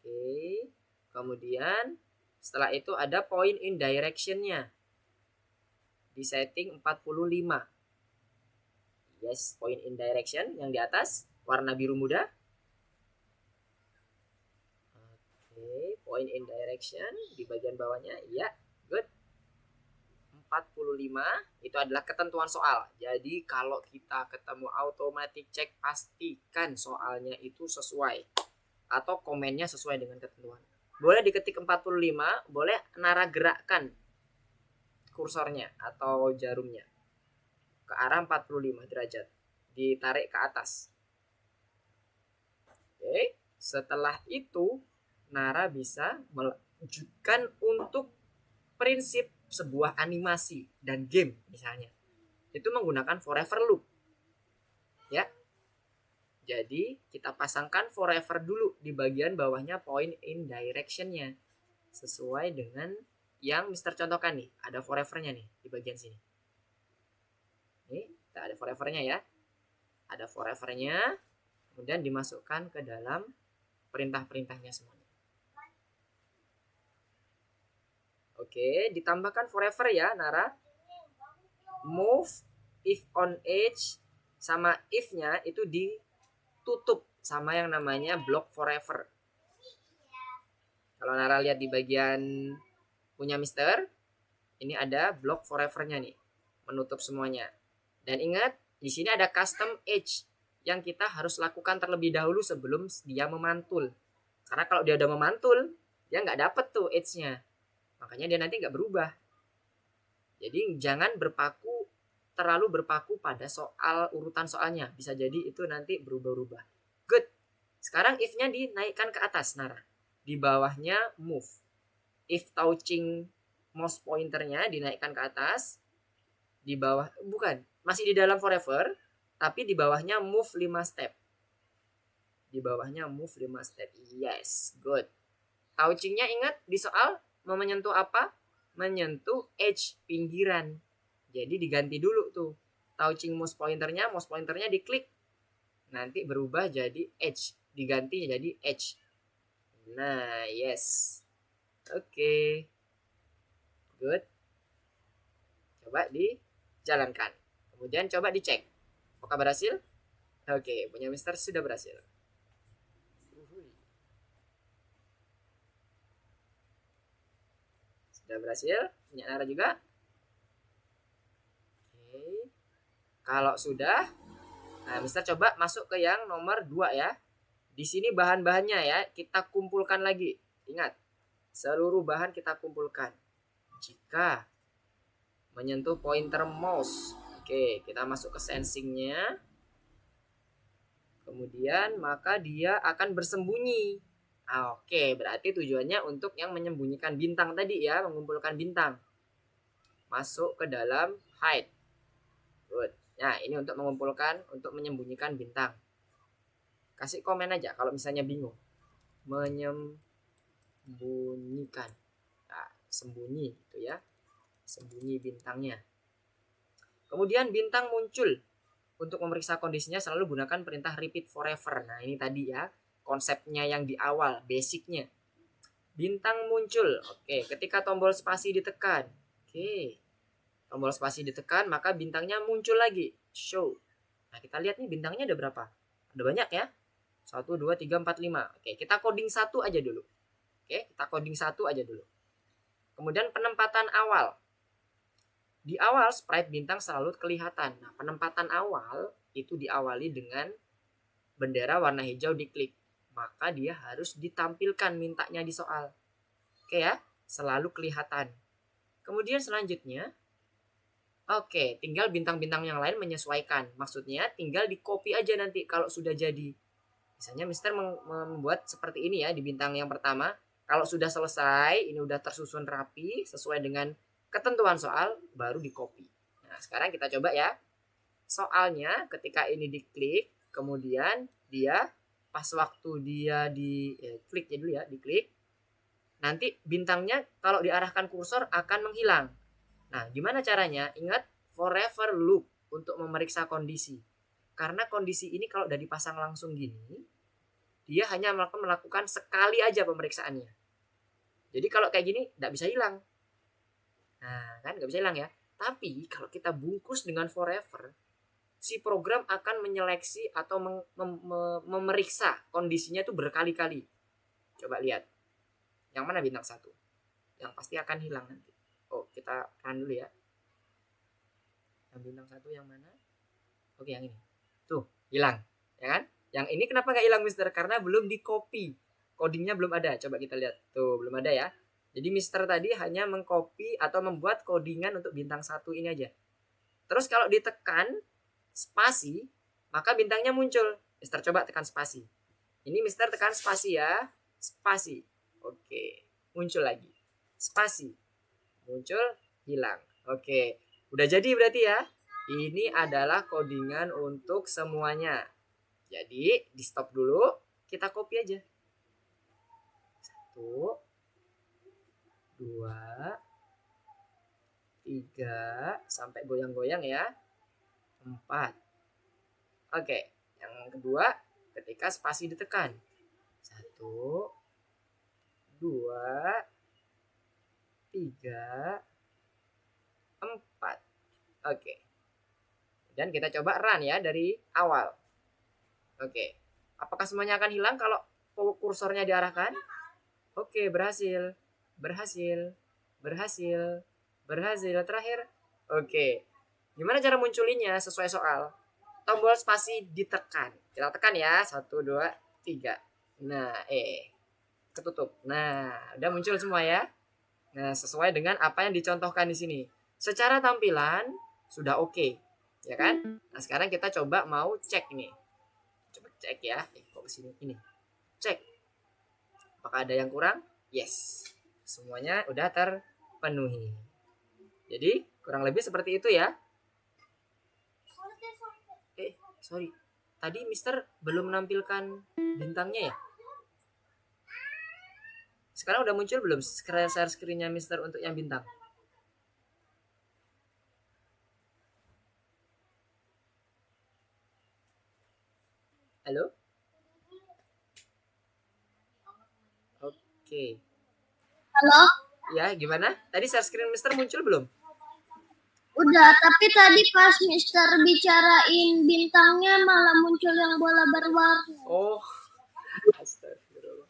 Oke. Kemudian setelah itu ada point in direction-nya. Di setting 45. Yes, point in direction yang di atas warna biru muda. Oke, point in direction di bagian bawahnya. Ya, good. 45 itu adalah ketentuan soal. Jadi kalau kita ketemu automatic check, pastikan soalnya itu sesuai atau komennya sesuai dengan ketentuan. Boleh diketik 45, boleh Nara gerakkan kursornya atau jarumnya ke arah 45 derajat, ditarik ke atas. Oke, setelah itu Nara bisa melanjutkan untuk prinsip sebuah animasi dan game misalnya. Itu menggunakan forever loop. Ya. Jadi kita pasangkan forever dulu di bagian bawahnya point in direction-nya. Sesuai dengan yang Mister contohkan nih. Ada forever-nya nih di bagian sini. Nih, kita ada forever-nya ya. Ada forever-nya. Kemudian dimasukkan ke dalam perintah-perintahnya semuanya. Oke, ditambahkan forever ya, Nara. Move, if on edge, sama if-nya itu ditutup sama yang namanya block forever. Kalau Nara lihat di bagian punya Mister, ini ada block forever-nya nih, menutup semuanya. Dan ingat, di sini ada custom edge yang kita harus lakukan terlebih dahulu sebelum dia memantul. Karena kalau dia udah memantul, dia nggak dapet tuh edge-nya. Makanya dia nanti nggak berubah. Jadi jangan terlalu berpaku pada soal urutan soalnya. Bisa jadi itu nanti berubah-ubah. Good. Sekarang if-nya dinaikkan ke atas, Nara. Di bawahnya move. If touching mouse pointernya dinaikkan ke atas. Di bawah, bukan. Masih di dalam forever. Tapi di bawahnya move 5 step. Di bawahnya move 5 step. Yes, good. Touchingnya ingat di soal mau menyentuh apa? Menyentuh edge pinggiran. Jadi diganti dulu tuh. Touching mouse pointernya diklik. Nanti berubah jadi edge. Diganti jadi edge. Nah, yes. Oke. Good. Coba dijalankan. Kemudian coba dicek. Apakah berhasil? Oke, punya Mister sudah berhasil. Sudah berhasil? Punya Nara juga? Oke. Kalau sudah, nah Mister coba masuk ke yang nomor 2 ya. Di sini bahan-bahannya ya, kita kumpulkan lagi. Ingat, seluruh bahan kita kumpulkan. Jika menyentuh pointer mouse. Oke, kita masuk ke sensingnya. Kemudian maka dia akan bersembunyi. Oke, berarti tujuannya untuk yang menyembunyikan bintang tadi ya, mengumpulkan bintang. Masuk ke dalam hide. Good. Nah, ini untuk mengumpulkan, untuk menyembunyikan bintang. Kasih komen aja kalau misalnya bingung. Menyembunyikan. Nah, sembunyi gitu ya. Sembunyi bintangnya. Kemudian bintang muncul. Untuk memeriksa kondisinya selalu gunakan perintah repeat forever. Nah, ini tadi ya. Konsepnya yang di awal, basicnya. Bintang muncul. Oke, ketika tombol spasi ditekan. Oke. Tombol spasi ditekan, maka bintangnya muncul lagi. Show. Nah, kita lihat nih bintangnya ada berapa? Ada banyak ya. 1, 2, 3, 4, 5. Oke, kita coding 1 aja dulu. Oke, kita coding 1 aja dulu. Kemudian penempatan awal. Di awal sprite bintang selalu kelihatan. Nah, penempatan awal itu diawali dengan bendera warna hijau diklik. Maka dia harus ditampilkan mintanya di soal. Oke ya, selalu kelihatan. Kemudian selanjutnya, oke, tinggal bintang-bintang yang lain menyesuaikan. Maksudnya tinggal di copy aja nanti kalau sudah jadi. Misalnya Mister membuat seperti ini ya di bintang yang pertama. Kalau sudah selesai, ini udah tersusun rapi sesuai dengan ketentuan soal, baru di copy. Nah, sekarang kita coba ya. Soalnya ketika ini diklik, kemudian dia pas waktu dia diklik ya dulu ya, diklik. Nanti bintangnya kalau diarahkan kursor akan menghilang. Nah, gimana caranya? Ingat forever loop untuk memeriksa kondisi. Karena kondisi ini kalau udah dipasang langsung gini, dia hanya melakukan sekali aja pemeriksaannya. Jadi kalau kayak gini nggak bisa hilang. Nah, kan nggak bisa hilang ya. Tapi kalau kita bungkus dengan forever, si program akan menyeleksi atau memeriksa kondisinya itu berkali-kali. Coba lihat. Yang mana bintang 1? Yang pasti akan hilang nanti. Oh, kita run dulu ya. Yang bintang 1 yang mana? Oke, yang ini. Tuh, hilang. Ya kan? Yang ini kenapa nggak hilang, Mister? Karena belum di copy. Codingnya belum ada. Coba kita lihat. Tuh, belum ada ya. Jadi Mister tadi hanya mengcopy atau membuat codingan untuk bintang 1 ini aja. Terus kalau ditekan spasi, maka bintangnya muncul. Mister coba tekan spasi. Ini Mister tekan spasi ya. Spasi. Oke. Muncul lagi. Spasi. Muncul, hilang. Oke. Udah jadi berarti ya. Ini adalah codingan untuk semuanya. Jadi di stop dulu, kita copy aja. 1, 2, 3, sampai goyang-goyang ya. 4. Oke, yang kedua ketika spasi ditekan. 1, 2, 3, 4. Oke. Dan kita coba run ya dari awal. Oke. Apakah semuanya akan hilang kalau kursornya diarahkan? Oke, berhasil. Berhasil. Berhasil. Berhasil. Terakhir. Oke. Gimana cara munculinnya sesuai soal? Tombol spasi ditekan. Kita tekan ya. 1, 2, 3. Nah, ketutup. Nah, udah muncul semua ya. Nah, sesuai dengan apa yang dicontohkan di sini. Secara tampilan sudah oke, ya kan? Nah, sekarang kita coba mau cek nih. Coba cek ya. Kok kesini? Ini. Cek. Apakah ada yang kurang? Yes. Semuanya udah terpenuhi. Jadi, kurang lebih seperti itu ya. Sorry. Tadi Mister belum menampilkan bintangnya ya? Sekarang udah muncul belum share screen-nya Mister untuk yang bintang? Halo? Oke. Halo? Ya, gimana? Tadi share screen Mister muncul belum? Udah, tapi tadi pas Mister bicarain bintangnya malah muncul yang bola berwarna. Oh. Astagfirullah.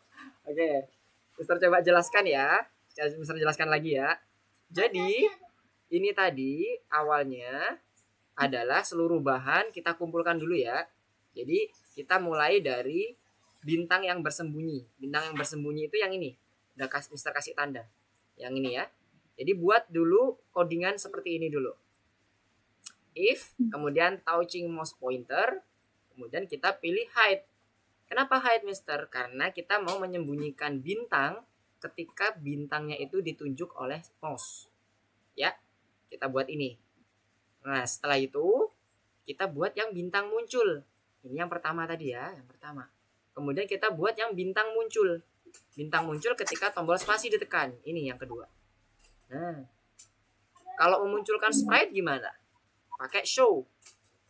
Oke. Mister coba jelaskan ya. Mister jelaskan lagi ya. Jadi, ini tadi awalnya adalah seluruh bahan kita kumpulkan dulu ya. Jadi, kita mulai dari bintang yang bersembunyi. Bintang yang bersembunyi itu yang ini. Udah Mister kasih tanda. Yang ini ya. Jadi buat dulu codingan seperti ini dulu. If, kemudian touching mouse pointer, kemudian kita pilih hide. Kenapa hide, Mister? Karena kita mau menyembunyikan bintang ketika bintangnya itu ditunjuk oleh mouse. Ya, kita buat ini. Nah, setelah itu kita buat yang bintang muncul. Ini yang pertama tadi ya, yang pertama. Kemudian kita buat yang bintang muncul. Bintang muncul ketika tombol spasi ditekan. Ini yang kedua. Nah, kalau memunculkan sprite gimana? Pakai show.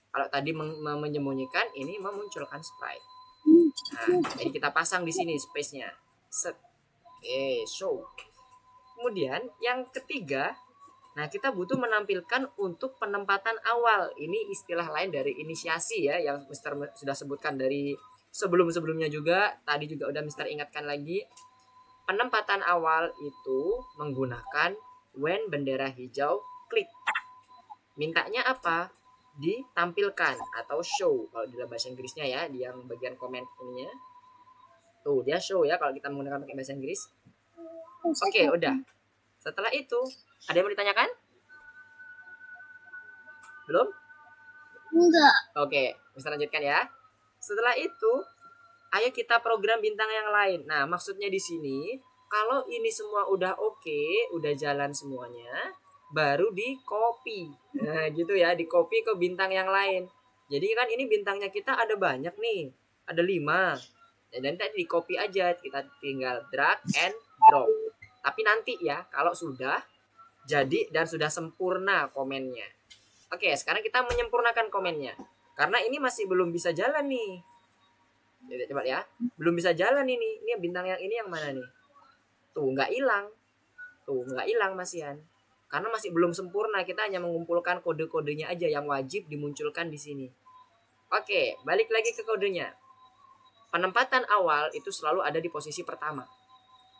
Kalau tadi menyembunyikan, ini memunculkan sprite. Nah, jadi kita pasang di sini space-nya. Set. Show. Kemudian yang ketiga, nah kita butuh menampilkan untuk penempatan awal. Ini istilah lain dari inisiasi ya, yang Mister sudah sebutkan dari sebelum-sebelumnya juga. Tadi juga udah Mister ingatkan lagi. Penempatan awal itu menggunakan when bendera hijau klik. Mintanya apa? Ditampilkan atau show kalau di dalam bahasa Inggrisnya ya, di yang bagian komen ininya. Tuh, dia show ya kalau kita menggunakan pakai bahasa Inggris. Oke, udah. Setelah itu, ada yang mau ditanyakan? Belum? Enggak. Oke, bisa lanjutkan ya. Setelah itu, ayo kita program bintang yang lain. Nah, maksudnya di sini, kalau ini semua udah oke, udah jalan semuanya, baru di copy. Nah, gitu ya, di copy ke bintang yang lain. Jadi kan ini bintangnya kita ada banyak nih. Ada 5. Dan tadi di copy aja, kita tinggal drag and drop. Tapi nanti ya, kalau sudah jadi dan sudah sempurna komennya. Oke, sekarang kita menyempurnakan komennya. Karena ini masih belum bisa jalan nih. Coba ya, belum bisa jalan ini. Ini bintang yang ini yang mana nih? Tuh, nggak hilang. Tuh, nggak hilang Masian. Karena masih belum sempurna, kita hanya mengumpulkan kode-kodenya aja yang wajib dimunculkan di sini. Oke, balik lagi ke kodenya. Penempatan awal itu selalu ada di posisi pertama.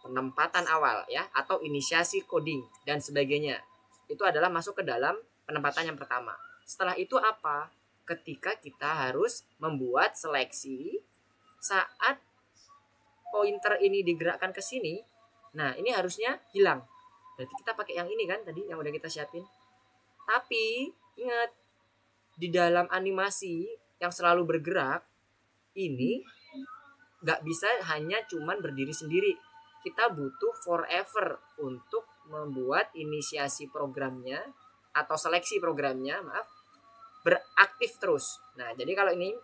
Penempatan awal ya, atau inisiasi coding dan sebagainya. Itu adalah masuk ke dalam penempatan yang pertama. Setelah itu apa? Ketika kita harus membuat seleksi saat pointer ini digerakkan ke sini, nah ini harusnya hilang. Berarti kita pakai yang ini kan tadi yang udah kita siapin. Tapi ingat, di dalam animasi yang selalu bergerak ini nggak bisa hanya cuman berdiri sendiri. Kita butuh forever untuk membuat inisiasi programnya atau seleksi programnya, beraktif terus. Nah, jadi kalau ini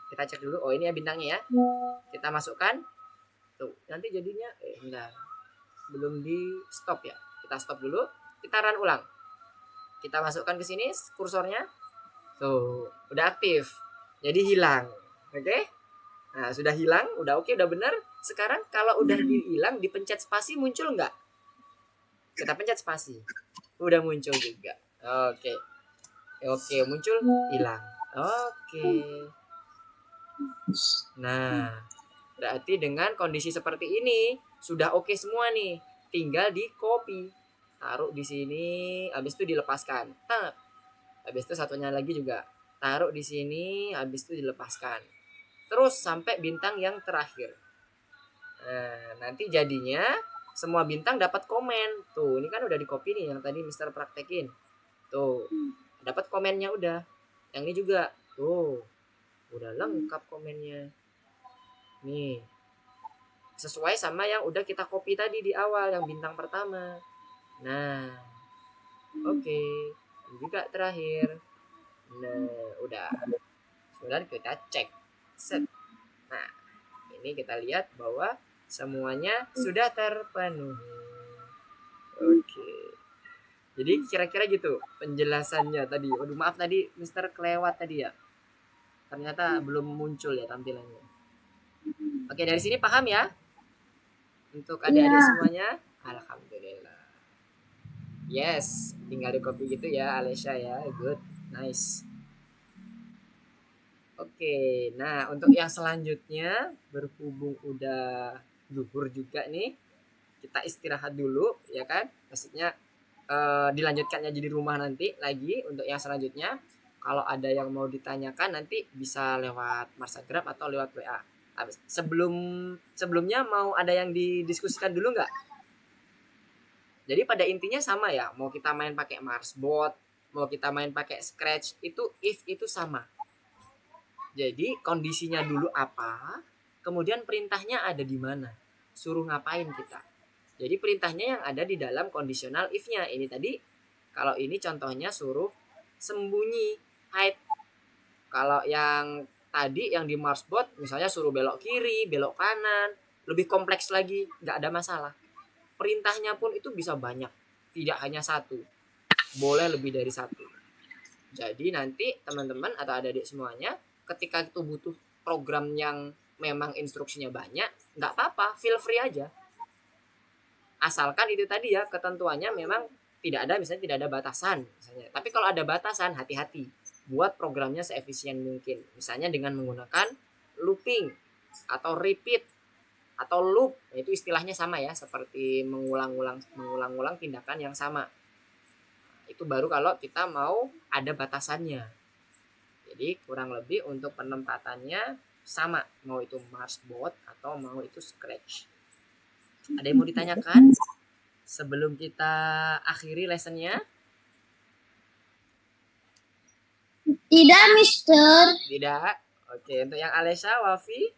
Kita cek dulu. Oh, ini ya bintangnya ya. Kita masukkan. Tuh, nanti jadinya enggak. Belum di stop ya. Kita stop dulu. Kita run ulang. Kita masukkan ke sini kursornya. Tuh, udah aktif. Jadi hilang. Oke? Nah, sudah hilang, udah oke, udah benar. Sekarang kalau udah hilang, dipencet spasi muncul nggak? Kita pencet spasi. Udah muncul juga. Oke. Oke, muncul, hilang. Oke. Nah, berarti dengan kondisi seperti ini sudah oke semua nih. Tinggal di copy. Taruh di sini, habis itu dilepaskan. Tak. Habis itu satunya lagi juga. Taruh di sini, habis itu dilepaskan. Terus sampai bintang yang terakhir. Nah, nanti jadinya semua bintang dapat komen. Tuh, ini kan udah di copy nih yang tadi Mister praktekin. Tuh, dapat komennya udah. Yang ini juga. Tuh, udah lengkap komennya. Nih, sesuai sama yang udah kita copy tadi di awal, yang bintang pertama. Nah, oke. Ini juga terakhir. Nah, udah. Kemudian kita cek. Set. Nah, ini kita lihat bahwa semuanya sudah terpenuhi. Oke. Jadi kira-kira gitu penjelasannya tadi. Waduh, maaf tadi Mister kelewat tadi ya. Ternyata belum muncul ya tampilannya. Oke, dari sini paham ya? Untuk adik-adik semuanya? Alhamdulillah. Yes, tinggal di copy gitu ya Alesya ya. Good. Nice. Oke, nah untuk yang selanjutnya berhubung udah zuhur juga nih, kita istirahat dulu ya kan, maksudnya dilanjutkannya jadi rumah nanti lagi. Untuk yang selanjutnya kalau ada yang mau ditanyakan nanti bisa lewat Instagram atau lewat WA. Sebelumnya mau ada yang didiskusikan dulu nggak? Jadi pada intinya sama ya, mau kita main pakai Marsbot, mau kita main pakai Scratch, itu if itu sama. Jadi kondisinya dulu apa, kemudian perintahnya ada di mana, suruh ngapain kita. Jadi perintahnya yang ada di dalam conditional if-nya. Ini tadi, kalau ini contohnya suruh sembunyi, hide. Kalau yang tadi yang di Marsbot, misalnya suruh belok kiri, belok kanan, lebih kompleks lagi, nggak ada masalah. Perintahnya pun itu bisa banyak, tidak hanya satu, boleh lebih dari satu. Jadi nanti teman-teman atau adik-adik semuanya, ketika itu butuh program yang memang instruksinya banyak, nggak apa-apa, feel free aja. Asalkan itu tadi ya, ketentuannya memang tidak ada, misalnya tidak ada batasan misalnya. Tapi kalau ada batasan, hati-hati. Buat programnya seefisien mungkin. Misalnya dengan menggunakan looping atau repeat atau loop. Itu istilahnya sama ya, seperti mengulang-ulang tindakan yang sama. Itu baru kalau kita mau ada batasannya. Jadi kurang lebih untuk penempatannya sama, mau itu Marsbot atau mau itu Scratch. Ada yang mau ditanyakan sebelum kita akhiri lessonnya? Tidak, Mister. Tidak. Oke, untuk yang Alesha, Wafi,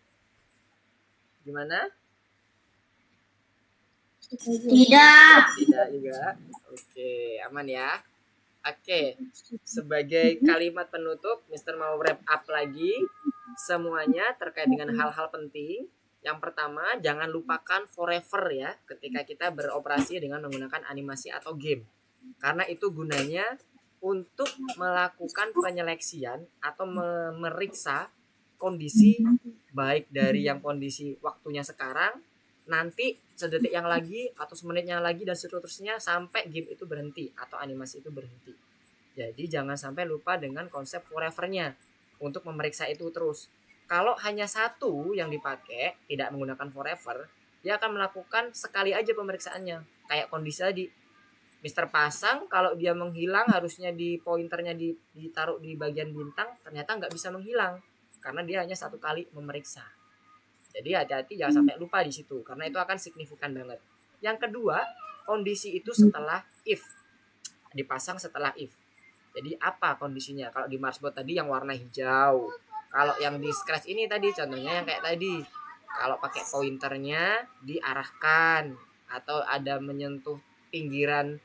gimana? Tidak. Tidak juga. Oke, aman ya. Oke, sebagai kalimat penutup, Mister mau wrap up lagi semuanya terkait dengan hal-hal penting. Yang pertama, jangan lupakan forever ya ketika kita beroperasi dengan menggunakan animasi atau game. Karena itu gunanya untuk melakukan penyeleksian atau memeriksa kondisi baik dari yang kondisi waktunya sekarang, nanti sedetik yang lagi atau semenit yang lagi dan seterusnya sampai game itu berhenti atau animasi itu berhenti. Jadi jangan sampai lupa dengan konsep forevernya untuk memeriksa itu terus. Kalau hanya satu yang dipakai tidak menggunakan forever, dia akan melakukan sekali aja pemeriksaannya. Kayak kondisi tadi, Mister pasang kalau dia menghilang harusnya di pointernya ditaruh di bagian bintang, ternyata nggak bisa menghilang karena dia hanya satu kali memeriksa. Jadi hati-hati jangan sampai lupa di situ karena itu akan signifikan banget. Yang kedua, kondisi itu setelah if. Dipasang setelah if. Jadi apa kondisinya? Kalau di Marsbot tadi yang warna hijau. Kalau yang di Scratch ini tadi contohnya yang kayak tadi. Kalau pakai pointernya diarahkan atau ada menyentuh pinggiran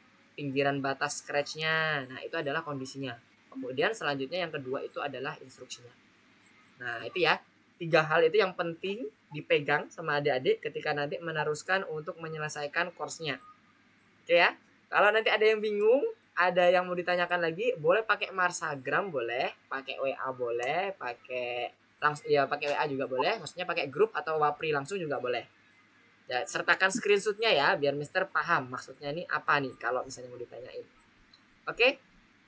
batas Scratch-nya. Nah, itu adalah kondisinya. Kemudian selanjutnya yang kedua itu adalah instruksinya. Nah, itu ya. 3 hal itu yang penting dipegang sama adik-adik ketika nanti meneruskan untuk menyelesaikan course-nya. Oke ya. Kalau nanti ada yang bingung, ada yang mau ditanyakan lagi, boleh pakai Marsagram boleh, pakai WA boleh, pakai langsung ya pakai WA juga boleh, maksudnya pakai grup atau Wapri langsung juga boleh. Ya, sertakan screenshotnya ya biar Mister paham maksudnya ini apa nih kalau misalnya mau ditanyain. Oke?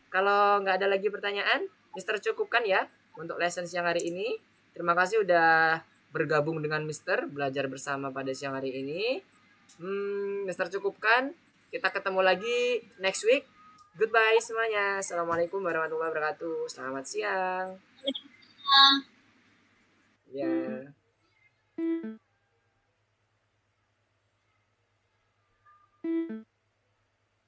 Kalau nggak ada lagi pertanyaan, Mister cukupkan ya untuk lesson siang hari ini. Terima kasih udah bergabung dengan Mister, belajar bersama pada siang hari ini. Mister cukupkan. Kita ketemu lagi next week. Goodbye semuanya. Assalamualaikum warahmatullahi wabarakatuh. Selamat siang. Ya.